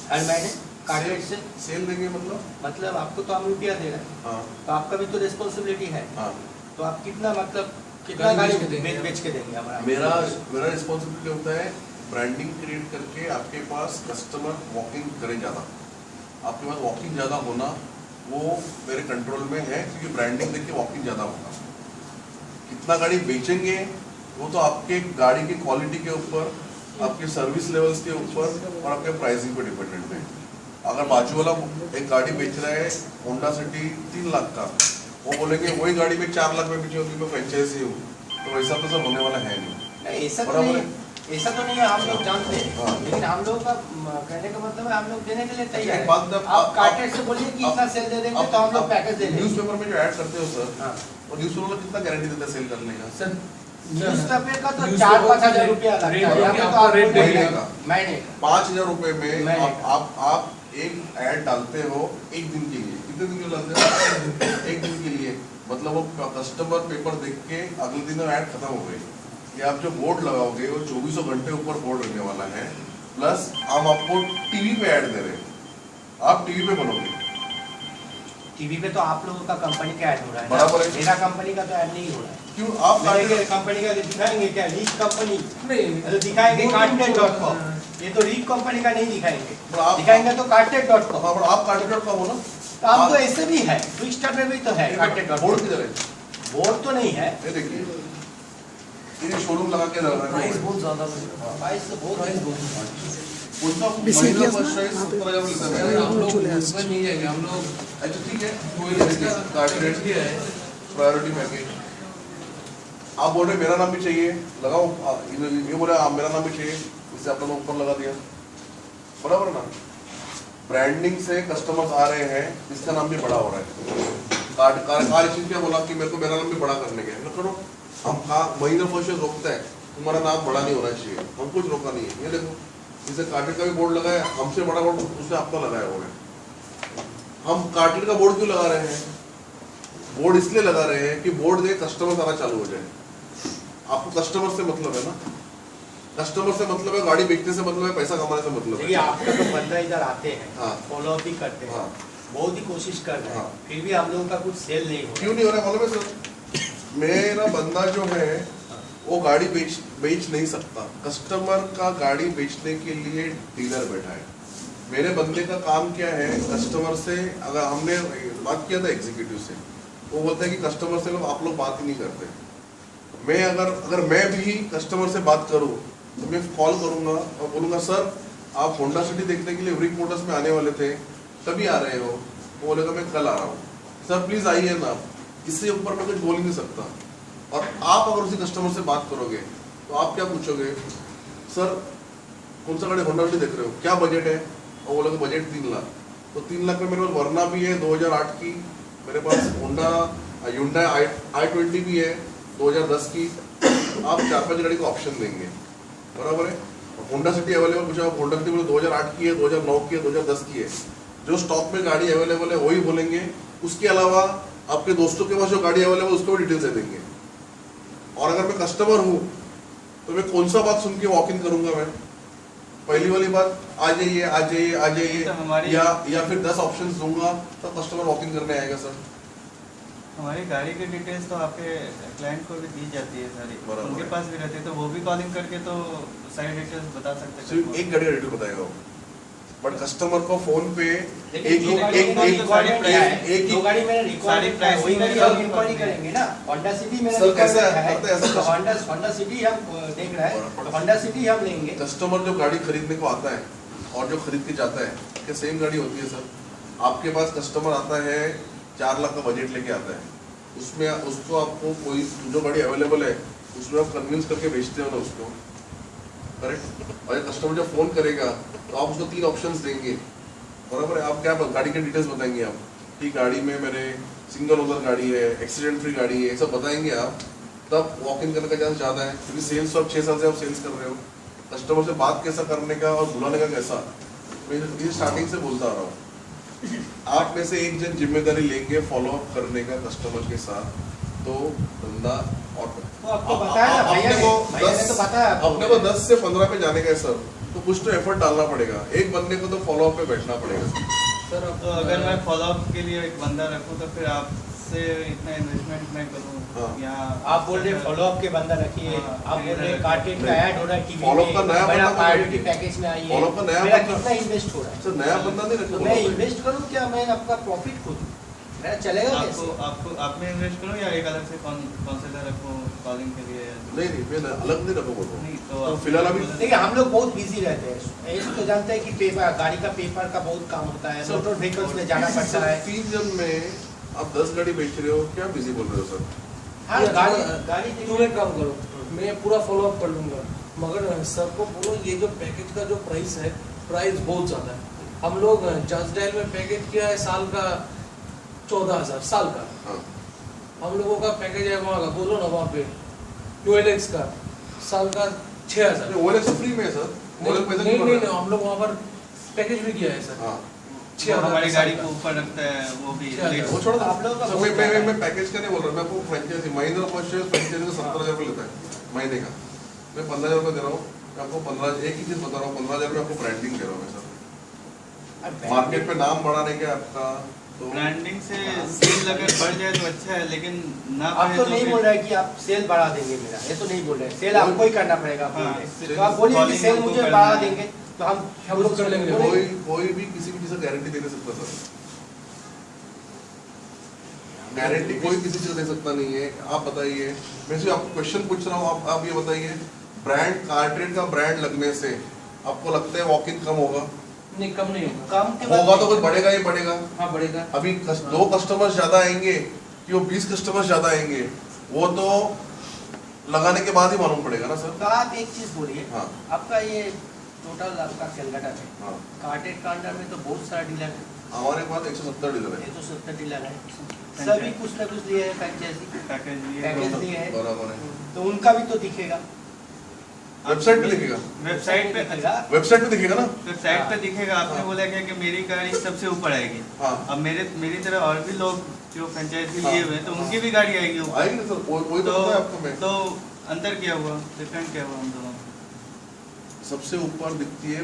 हर महीने कार्टेज से? सेल देंगे मतलब आपको तो हम रुपया दे रहे हैं, हाँ तो आपका भी तो रिस्पॉन्सिबिलिटी है। हाँ। तो आप कितना मतलब कितना गाड़ी गाड़ी बेच के देंगे। बेच के देंगे हमारा? मेरा रिस्पॉन्सिबिलिटी होता है ब्रांडिंग क्रिएट करके आपके पास कस्टमर वॉकिंग करे ज़्यादा, आपके पास वॉकिंग ज़्यादा होना वो मेरे कंट्रोल में है, क्योंकि ब्रांडिंग देख के वॉकिंग ज़्यादा होगा। कितना गाड़ी बेचेंगे वो तो आपके गाड़ी की क्वालिटी के ऊपर, आपके सर्विस लेवल्स के ऊपर और आपके प्राइसिंग पे डिपेंडेंट है। अगर बाजू वाला एक गाड़ी बेच रहा है होंडा सिटी 3 लाख का, वो बोलेंगे वही गाड़ी में 4 लाख में बेची होगी, मैं फ्रेंचाइजी हूँ, तो वैसा तो सब होने वाला है नहीं। नहीं, ऐसा तो बराबर नहीं, ऐसा तो नहीं है, हम लोग जानते हैं। हाँ। लेकिन हम लोग का कहने का मतलब है हम लोग देने के लिए तैयार एक है। बात आप कार्टेज से बोलिए कि इतना सेल दे देंगे तो हम लोग पैकेज दे देंगे। न्यूज़पेपर में जो ऐड करते हो सर, हाँ। और न्यूज़पेपर में कितना गारंटी देता है सेल करने का? सर न्यूज़पेपर का तो 4-5 हजार रुपया लगता है, यहाँ पे तो रेट आपको महीने का महीने का 5,000 रुपए में महीने आप एक ऐड डालते हो एक दिन के लिए। कितने दिन के लिए डालते हो? एक दिन के लिए। मतलब वो कस्टमर पेपर देख के अगले दिन ऐड खत्म हो गई। कि आप जो बोर्ड लगाओगे वो 24 घंटे ऊपर बोर्ड रहने वाला है, प्लस हम आपको टीवी पे ऐड दे रहे हैं, आप टीवी पे बनोगे। टीवी पे तो आप लोगों का कंपनी का ऐड हो रहा है, बराबर है। मेरा कंपनी का तो ऐड नहीं हो रहा है। क्यों आप मेरे कंपनी का दिखाएंगे क्या? लीड कंपनी नहीं तो दिखाएंगे कार्टेज.com, ये तो लीड कंपनी का नहीं दिखाएंगे, पर आप दिखाएंगे तो कार्टेज.com। आप कार्टेज.com हो ना, तो आप तो ऐसे भी है, क्विक स्टार्ट में भी तो है कार्टेज.com। बोर्ड किधर है? बोर्ड तो नहीं है, ये देखिए ये शोरूम लगा के लग रहा है। प्राइस बहुत ज्यादा है। प्राइस तो बहुत है। उनका BCBS महिंद्रा ना, फर्स्ट चॉइस वहाँ पे 70,000 लेता सर, है। हम लोग चले आए। उसमें नहीं जाएंगे, हम लोग अच्छा ठीक है, कोई इसका गाड़ी रेट किया है। Priority package. आप बोल रहे मेरा नाम भी चाहिए, लगाओ। ये बोले आप मेरा नाम भी चाहिए, इससे आपने ऊपर लगा दिया, बराबर ना। ब्रांडिंग से कस्टमर्स आ रहे हैं, इसका नाम भी बड़ा हो रहा है। कार चीज क्या बोला कि मेरे को मेरा नाम भी बड़ा करने के न करो। हम महिंद्रा फर्स्ट रोकते हैं, तुम्हारा नाम बड़ा नहीं होना चाहिए, हम कुछ रोका नहीं है। ये देखो, जिसे कार्टेड का भी बोर्ड लगाया, हमसे बड़ा बोर्ड उसने आपका लगाया हुआ है। हम कार्टेड का बोर्ड क्यों लगा रहे हैं? बोर्ड इसलिए लगा रहे हैं कि बोर्ड दे कस्टमर आना चालू हो जाए। आपको कस्टमर से मतलब है ना, कस्टमर से मतलब है, गाड़ी बेचने से मतलब है, पैसा कमाने से मतलब देखिए है। आपका तो बंदा इधर आते हैं, हाँ। फॉलो अप भी करते हैं, हाँ। बहुत ही कोशिश कर रहे हैं, हाँ। फिर भी हम लोगों का कुछ सेल नहीं हो क्यों नहीं हो रहा है मालूम है सर? मेरा बंदा जो है वो गाड़ी बेच नहीं सकता। कस्टमर का गाड़ी बेचने के लिए डीलर बैठा है। मेरे बंदे का काम क्या है, कस्टमर से, अगर हमने बात किया था एग्जीक्यूटिव से, वो बोलता है कि कस्टमर से आप लोग बात ही नहीं करते। मैं अगर मैं भी कस्टमर से बात करूं तो मैं कॉल करूंगा और बोलूंगा सर आप होंडा सिटी देखने के लिए ब्रिक मोटर्स में आने वाले थे, कभी आ रहे हो? वो बोलेगा मैं कल आ रहा हूँ। सर प्लीज आइए ना, इससे ऊपर मैं कुछ बोल ही नहीं सकता। और आप अगर उसी कस्टमर से बात करोगे तो आप क्या पूछोगे, सर कौन सा गाड़ी होंडा सिटी देख रहे हो, क्या बजट है? और बोलोगे बजट 3 लाख। तो 3 लाख में मेरे पास वरना भी है 2008 की, मेरे पास होंडा Hyundai i20 भी है 2010 की। आप 4-5 गाड़ी का ऑप्शन देंगे, बराबर है। होंडा सिटी अवेलेबल पूछा, आप होंडा सिटी बोले 2008 की है, 2009 की है, 2010 की है। जो स्टॉक में गाड़ी अवेलेबल है वही बोलेंगे। उसके अलावा आपके दोस्तों के पास जो गाड़ी अवेलेबल उसको भी डिटेल्स दे देंगे। और अगर मैं कस्टमर हूँ तो मैं कौन सा बात सुन के वॉक इन करूंगा? मैं पहली वाली बात आ जाइए आ जाइए आ जाइए, या फिर 10 ऑप्शंस दूंगा तो कस्टमर वॉक इन करने आएगा। सर हमारी गाड़ी की डिटेल्स तो आपके क्लाइंट को भी दी जाती है सारी, बराबर उनके है। पास भी रहती है, तो वो भी कॉलिंग करके तो सारी डिटेल्स बता सकते हैं। सिर्फ एक गाड़ी का डिटेल बताएगा वो, बट कस्टमर को फोन पे लेकिन जो गाड़ी मैंने रिक्वायरमेंट किया है, जो गाड़ी मैंने रिक्वायरमेंट किया है, वही गाड़ी हम इंक्वायरी करेंगे ना। होंडा सिटी मैंने सर, कैसा है? रिक्वायरमेंट करते हैं ऐसा है, तो होंडा सिटी हम देख रहे हैं, तो होंडा सिटी हम लेंगे। कस्टमर जो गाड़ी खरीदने को आता है और जो खरीद के जाता है, क्या सेम गाड़ी होती है? सर आपके पास कस्टमर आता है 4 लाख का बजट लेके आता है, उसमें उसको आपको कोई जो गाड़ी अवेलेबल है उसमें आप कन्विंस करके बेचते हो ना उसको, करेक्ट। और कस्टमर जब फोन करेगा तो आप उसको 3 ऑप्शंस देंगे, बराबर है। आप क्या गाड़ी के डिटेल्स बताएंगे, आप कि गाड़ी में मेरे सिंगल ओनर गाड़ी है, एक्सीडेंट फ्री गाड़ी है, सब बताएंगे आप, तब वॉक इन करने का चांस ज़्यादा है। क्योंकि सेल्स तो आप 6 साल से आप सेल्स कर रहे हो। कस्टमर से बात कैसा करने का और बुलाने का कैसा, मैं ये स्टार्टिंग से बोलता आ रहा हूँ। आप में से एक जन जिम्मेदारी लेंगे फॉलो अप करने का कस्टमर के साथ, तो बंदा और तो आपको बताया ना भैया ने तो बताया आपको। अपने को 10 से 15 पे जाने का है सर, तो कुछ तो एफर्ट डालना पड़ेगा। एक बंदे को तो फॉलो अप पे बैठना पड़ेगा। सर अब तो अगर मैं फॉलोअप के लिए एक बंदा रखूँ तो फिर आपसे इतना इन्वेस्टमेंट मैं करूँ हाँ। यहाँ? आप बोल रहे फॉलोअप के बंदा रखिए, हाँ, आप बोल रहे कार्टेड का ऐड हो रहा है टीवी Follow-up का नया में, बड़ा बंदा प्रायोरिटी नहीं। पैकेज में आइए, Follow-up का नया मेरा बंदा- कितना इन्वेस्ट हो रहा है? सर नया बंदा नहीं तो रखो, मैं इन्वेस्ट करूँ क्या, मैं आपका प्रॉफिट खोजूँ, मेरा चलेगा आपको कैसे? आपको आप में इन्वेस्ट करूँ या एक अलग से कॉन्सिडर रखूँ कॉलिंग के लिए? नहीं मैं अलग नहीं रखो बोल रहा नहीं, हूँ। तो तो आप- फिलहाल अभी देखिए हम लोग बहुत बिजी रहते हैं, एक तो जानते हैं कि पेपर, गाड़ी का पेपर का बहुत काम होता है, मोटर व्हीकल्स में जाना पड़ता है। 3 जन में आप 10 गाड़ी बेच रहे हो, क्या बिजी बोल रहे हो सर? हाँ ये गाड़ी थोड़ा- गाड़ी तुम एक काम करो, मैं पूरा फॉलो अप कर लूंगा, मगर सर को बोलो ये जो पैकेज का जो प्राइस है, प्राइस बहुत ज़्यादा है। हम लोग जस्ट डायल में पैकेज किया है साल का 14,000 साल का। हाँ हम लोगों का पैकेज है वहाँ का, बोलो ना वहाँ पे OLX का साल का 6,000। OLX फ्री में है सर, OLX पैसा नहीं क्यों नहीं भर रहे हो? हम लोग वहाँ पर पैकेज भी किया है सर। हाँ वो 6,000 हमारी साल गाड़ी का। को ऊपर रखता है वो भी 6,000। वो छोड़ो आप लोगों का सर, बहुत ज़्यादा मैं पैकेज का नहीं बोल रहा, मैं आपको फ्रेंचाइजी महिंद्रा फर्स्ट फ्रेंचाइजी का 17,000 रुपये लेता है महीने का। मैं 15,000 रुपये दे रहा हूँ, मैं आपको 15 एक ही चीज़ बता रहा हूँ, 15,000 रुपये आपको ब्रांडिंग दे रहा हूँ मैं सर। मार्केट पे नाम बढ़ाने का आपका, तो ब्रांडिंग से सेल अगर बढ़ जाए तो अच्छा है, लेकिन ना आप बढ़े तो तो नहीं फिर- बोल रहे कि आप सेल बढ़ा देंगे मेरा, ये तो नहीं बोल रहे, सेल आपको ही करना पड़ेगा आप बोल हाँ, रहे हैं। सेल- तो आप बोलिए कि calling सेल हमको मुझे करना बढ़ा है। देंगे तो हम लोग कर लेंगे। कोई भी किसी भी चीज़ का गारंटी दे नहीं सकता सर। गारंटी कोई किसी चीज़ का दे सकता नहीं है। आप बताइए, मैं सिर्फ आपको क्वेश्चन पूछ रहा हूँ, आप ये बताइए, ब्रांड कार्टेड का ब्रांड लगने से आपको लगता है वॉक इन कम होगा? नहीं, कम नहीं होगा। कम के होगा तो कुछ बढ़ेगा ही बढ़ेगा। हाँ, बढ़ेगा। अभी 2 कस्टमर्स ज्यादा आएंगे कि वो 20 कस्टमर्स ज्यादा आएंगे, वो तो लगाने के बाद ही मालूम पड़ेगा ना सर। तो आप एक चीज बोलिए, हाँ। आपका ये टोटल आपका कलकत्ता में हाँ, कार्टेड का अंडर में तो बहुत सारा डीलर है, हमारे पास 170 डीलर है। 170 डीलर है, सभी कुछ ना कुछ लिए है फ्रेंचाइजी पैकेज लिए है, बराबर है। तो उनका भी तो दिखेगा वेबसाइट पे दिखेगा, वेबसाइट पे दिखेगा। वेबसाइट पे दिखेगा ना। वेबसाइट पे हाँ। दिखेगा। आपने हाँ। बोला क्या कि मेरी गाड़ी सबसे ऊपर आएगी। हाँ, अब मेरी तरह और भी लोग जो फ्रेंचाइजी हाँ। लिए हुए हैं तो उनकी भी गाड़ी आएगी ऊपर। आएगी ना सर, वही तो पता है आपको। मैं तो अंतर क्या हुआ, डिफरेंट क्या हुआ हम दोनों? सबसे ऊपर दिखती है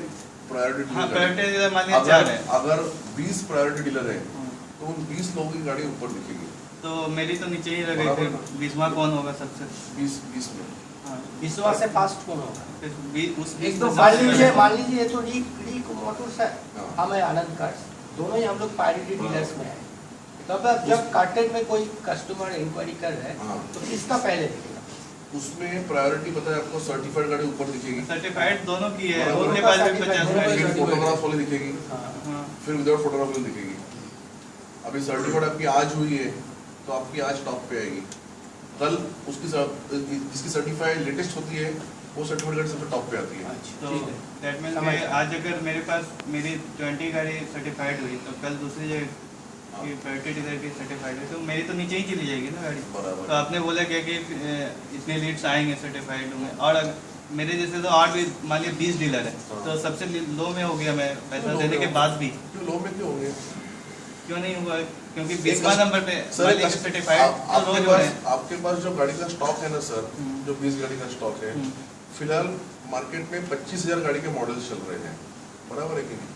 प्रायोरिटी हाँ, डीलर। प्रायोरिटी डीलर मान लीजिए 4 है। अगर 20 प्रायोरिटी डीलर है हाँ। तो उन 20 लोगों की गाड़ी ऊपर दिखेगी। तो मेरी तो नीचे ही लगी बराबर थी। ना। 20वां कौन होगा सबसे? 20 में हाँ, विश्वास से फास्ट कौन होगा? फिर उस एक तो मान लीजिए ये तो री मोटर्स है, हाँ। हम है आनंद कार्स, दोनों ही हम लोग प्रायोरिटी हाँ। डीलर्स में है। तब अब जब कार्टेड में कोई कस्टमर इंक्वायरी कर रहा है हाँ। तो किसका पहले दिखेगा? उसमें प्रायोरिटी पता है आपको, सर्टिफाइड गाड़ी ऊपर दिखेगी, सर्टिफाइड दोनों की है, बराबर। उनके पास भी दोनों का 50 certified गाड़ी है। है। फिर फोटोग्राफ वाली दिखेगी, हाँ। हाँ, फिर विदाउट फोटोग्राफ वाली दिखेगी। अभी सर्टिफाइड आपकी आज हुई है तो आपकी आज टॉप पे आएगी, कल उसकी जिसकी सर्टिफाइड लेटेस्ट होती है वो सर्टिफाइड गाड़ी सबसे टॉप पे आती है। अच्छा, तो ठीक है। दैट मीन समझ गया। आज अगर मेरे पास मेरी 20 गाड़ी सर्टिफाइड हुई तो कल दूसरी जगह की प्रायोरिटी डीलर की सर्टिफाइड है तो मेरी तो नीचे ही चली जाएगी ना गाड़ी। बराबर। तो आपने बोला क्या कि इतने लीड्स आएंगे सर्टिफाइड होंगे, और मेरे जैसे तो 8 भी मान लिया 20 डीलर है हाँ। तो सबसे लो में हो गया मैं पैसा लो देने में के हो- बाद भी। क्यों लो में क्यों होंगे क्यों नहीं हुआ? क्योंकि एक 20वां नंबर पे मान लिया सर्टिफाइड आपके रोज हो रहे पास हैं। आपके पास जो गाड़ी का स्टॉक है ना सर, हम्म। जो 20 गाड़ी का स्टॉक है, हम्म। फिलहाल मार्केट में 25,000 गाड़ी के मॉडल्स चल रहे हैं, बराबर है कि नहीं?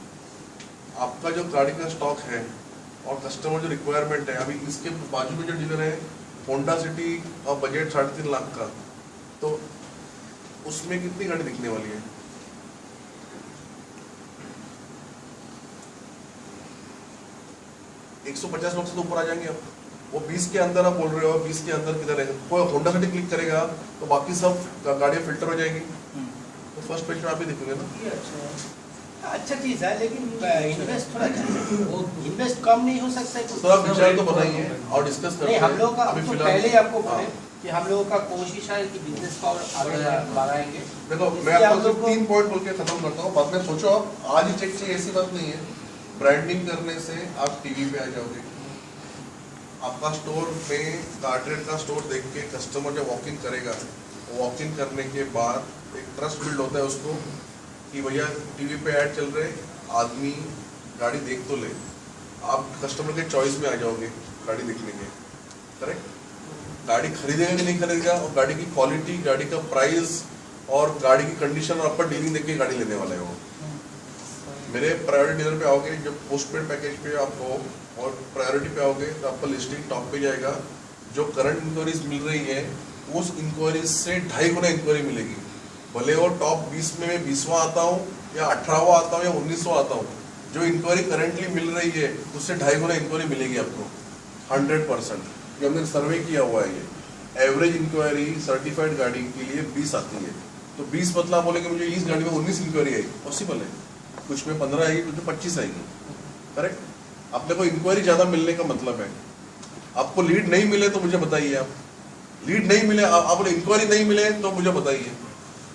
आपका जो गाड़ी का स्टॉक है और कस्टमर जो रिक्वायरमेंट है, अभी इसके बाजू में जो डीलर है होंडा सिटी और बजट 3.5 लाख का, तो उसमें कितनी गाड़ी दिखने वाली है? $150 लोग से तो ऊपर आ जाएंगे आप। वो 20 के अंदर आप बोल रहे हो, 20 के अंदर किधर है? कोई होंडा सिटी क्लिक करेगा तो बाकी सब गाड़ियां फिल्टर हो जाएंगी, हम्म। तो फर्स्ट पेज पे आप ही दिखेंगे ना। ये अच्छा है। अच्छा चीज है, लेकिन इन्वेस्ट थोड़ा इन्वेस्ट कम नहीं हो सकता है? तो आप विचार तो बनाइए और डिस्कस करते नहीं, हैं। हम लोग का अभी तो फिलहाल- पहले ही आपको बोले हाँ। कि हम लोगों का कोशिश है कि बिजनेस को और आगे बढ़ाएंगे। देखो मैं इसलिए हम आपको लोग को- 3 पॉइंट बोल के खत्म करता हूँ, बाद में सोचो आप आज ही चेक चाहिए ऐसी बात नहीं है। ब्रांडिंग करने से आप टीवी पे आ जाओगे, आपका स्टोर में कार्टरेट का स्टोर देख के कस्टमर जब वॉक इन करेगा, वॉक इन करने के बाद एक ट्रस्ट बिल्ड होता है उसको कि भैया टीवी पे ऐड चल रहे, आदमी गाड़ी देख तो ले, आप कस्टमर के चॉइस में आ जाओगे गाड़ी देखने के, करेक्ट? गाड़ी खरीदेगा कि नहीं खरीदेगा, और गाड़ी की क्वालिटी, गाड़ी का प्राइस और गाड़ी की कंडीशन और आपका डीलिंग देख के गाड़ी लेने वाले हो। मेरे प्रायोरिटी डीलर पे आओगे, जब पोस्ट पेड पैकेज पे आप हो और प्रायोरिटी पे आओगे तो आपका लिस्टिंग टॉप पे जाएगा। जो करंट इंक्वायरीज मिल रही है उस इंक्वायरीज से 2.5 गुना इंक्वायरी मिलेगी, भले वो टॉप 20 में मैं 20वां आता हूँ या 18वां आता हूँ या 19वां आता हूँ, जो इंक्वायरी करंटली मिल रही है उससे 2.5 गुना इंक्वायरी मिलेगी आपको 100%। जो हमने सर्वे किया हुआ है, ये एवरेज इंक्वायरी सर्टिफाइड गाड़ी के लिए 20 आती है, तो 20 मतलब बोलेंगे मुझे इस गाड़ी में 19 इंक्वायरी आई, पॉसिबल है? कुछ में 15 आएगी, कुछ में 25 आएगी, करेक्ट? अपने को इंक्वायरी ज्यादा मिलने का मतलब है, आपको लीड नहीं मिले तो मुझे बताइए, आप लीड नहीं मिले, आप इंक्वायरी नहीं मिले तो मुझे बताइए।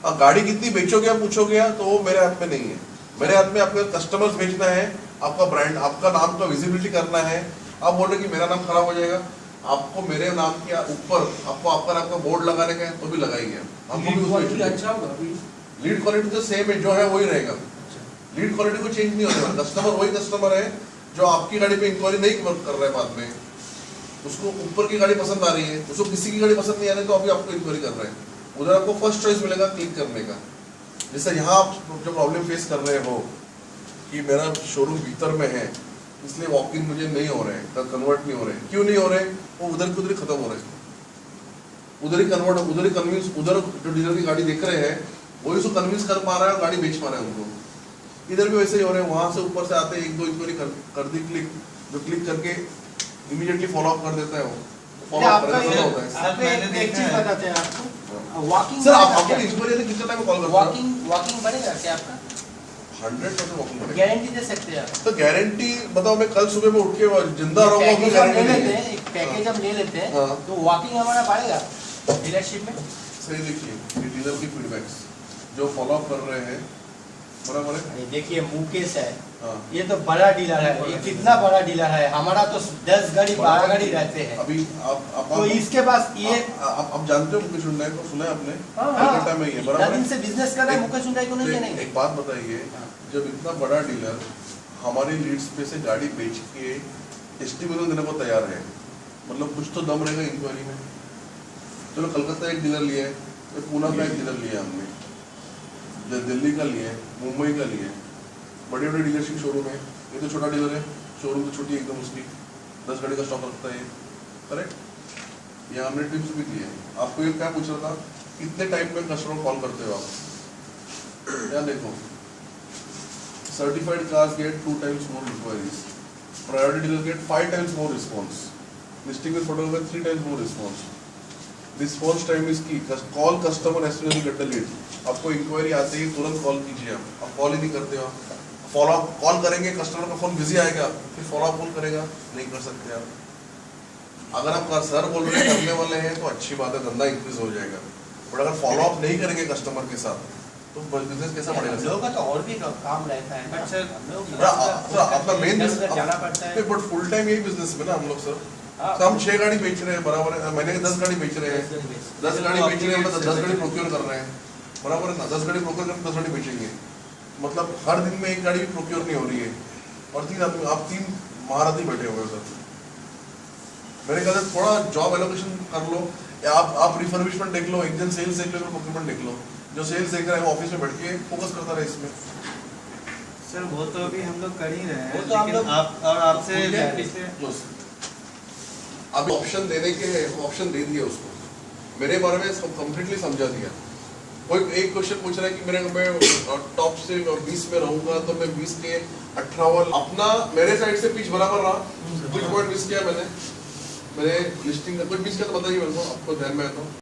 आप गाड़ी कितनी बेचोगे आप पूछोगे तो वो मेरे हाथ में नहीं है, मेरे हाथ में आपका कस्टमर्स बेचना है, आपका ब्रांड, आपका नाम का विजिबिलिटी करना है। आप बोल रहे कि मेरा नाम खराब हो जाएगा, आपको मेरे नाम के ऊपर आपको आपका नाम का बोर्ड लगाने का है तो भी लगाएंगे हमको भी क्वालिटी उसमें अच्छा होगा अभी। लीड क्वालिटी तो सेम है, जो है वही रहेगा, लीड क्वालिटी को चेंज नहीं होने वाला। कस्टमर वही कस्टमर है जो आपकी गाड़ी पे इंक्वायरी नहीं कर रहा है, बाद में उसको ऊपर की गाड़ी पसंद आ रही है, उसको किसी की गाड़ी पसंद नहीं आ रही तो अभी आपको इंक्वायरी कर रहे हैं, उधर आपको फर्स्ट चॉइस मिलेगा क्लिक करने का। जैसे यहाँ आप जो प्रॉब्लम फेस कर रहे हो कि मेरा शोरूम भीतर में है इसलिए वॉक इन मुझे नहीं हो रहे हैं, कन्वर्ट नहीं हो रहे, क्यों नहीं हो रहे? वो उधर के उधर ही खत्म हो रहे हैं, उधर ही कन्वर्ट, उधर ही कन्विंस, उधर जो डीलर की गाड़ी देख रहे हैं वही उसको कन्विंस कर पा रहा है और गाड़ी बेच पा रहा है उनको। इधर भी वैसे ही हो रहे हैं, वहां से ऊपर से आते हैं, 1-2 इंक्वायरी कर दी क्लिक, जो क्लिक करके इमीडिएटली फॉलो अप कर देता है, वो फॉलो अप आपका करना ये- होता है। आपको एक चीज बताते हैं आपको, वॉकिंग सर आप आपको इंक्वायरी कितने टाइम में कॉल करते हो? वॉकिंग बनेगा क्या आपका? 100% वॉकिंग करेंगे। गारंटी दे सकते हैं आप? तो गारंटी बताओ, मैं कल सुबह में उठ के जिंदा रहूंगा अपनी पैकेज हम ले गारंटी लेते नहीं हैं, है। एक पैकेज हम ले लेते हैं, हाँ। तो वॉकिंग हमारा बढ़ेगा डीलरशिप में। सही देखिए, ये डीलर की फीडबैक्स जो फॉलो अप कर रहे हैं, बराबर है। ये देखिए मुकेश है, हाँ। ये तो बड़ा डीलर है, ये कितना बड़ा डीलर है, हमारा तो 10 गाड़ी 12 गाड़ी रहते हैं। अभी आप तो इसके पास ये आप जानते हो मुकेश हुंडई को, सुना है आपने? हाँ, कलकत्ता में ही है, बराबर दिन है। से बिजनेस कर रहा है मुकेश हुंडई को, नहीं है नहीं। एक बात बताइए, जब इतना बड़ा डीलर हमारी लीड्स पे से गाड़ी बेच के टेस्टिमोनियल देने को तैयार है, मतलब कुछ तो दम रहेगा इंक्वायरी में। चलो कलकत्ता एक डीलर लिया है, फिर पूना का एक डीलर लिया हमने, दिल्ली का लिया है, मुंबई का लिया है, बड़े बड़े डीलरशिप शोरूम है। ये तो छोटा डीलर है, शोरूम तो छोटी एकदम उसकी 10 गाड़ी का स्टॉक रखता है, करेक्ट। ये हमने टिप्स भी दिए। आपको ये क्या पूछ रहा था, कितने टाइम में कस्टमर कॉल करते हो आप? क्या देखो, certified cars get 2 times more inquiries, priority dealers get 5 times more response, listing with photographer 3 times more response. Response time is key. Call customer as soon as you get the lead. आपको inquiry आते ही तुरंत call कीजिए। आप call ही नहीं करते हो, follow up call करेंगे, customer का फोन बिजी आएगा, फिर फॉलो अप कॉल करेगा, नहीं कर सकते आप। अगर आप सर बोल रहे करने वाले हैं तो अच्छी बात है, धंधा इंक्रीज हो जाएगा, बट अगर फॉलो अप नहीं करेंगे कस्टमर के साथ तो बिजनेस कैसा बढ़ेगा? हम लोगों का तो और भी काम रहता है, बट सर, हम लोग अपना मेन इधर जाना पड़ता है। बट फुल टाइम यही बिजनेस में ना हम लोग सर। हाँ। तो हम 6 गाड़ी बेच रहे हैं, बराबर है, महीने के 10 गाड़ी बेच रहे हैं, 10 गाड़ी बेच रहे हैं मतलब 10 गाड़ी प्रोक्योर कर रहे हैं, बराबर है ना। 10 गाड़ी प्रोक्योर करके 10 गाड़ी बेचेंगे, मतलब हर दिन में एक गाड़ी भी प्रोक्योर नहीं हो रही है, और 3 आदमी आप 3 महारथी बैठे हुए हो सर। मेरे ख्याल से थोड़ा जॉब एलोकेशन कर लो, या आप रिफर्बिशमेंट देख लो, एक दिन सेल्स देख लो, प्रोक्योरमेंट देख लो। जो सेल्स देख रहा है वो ऑफिस में बैठ के फोकस करता रहे इसमें। सर वो तो अभी हम लोग कर ही रहे हैं, वो तो हम लेकिन लोग आप और आपसे पिछले अब ऑप्शन देने के ऑप्शन दे दिए उसको, मेरे बारे में सब कंप्लीटली समझा दिया। कोई एक क्वेश्चन पूछ रहा है कि मैं टॉप से 20 में रहूंगा तो मैं 20 के 18 अपना मेरे साइड से पिच बराबर रहा, कुछ पॉइंट मिस किया मैंने लिस्टिंग का कुछ मिस किया तो बताइए मेरे को, आपको ध्यान में है तो।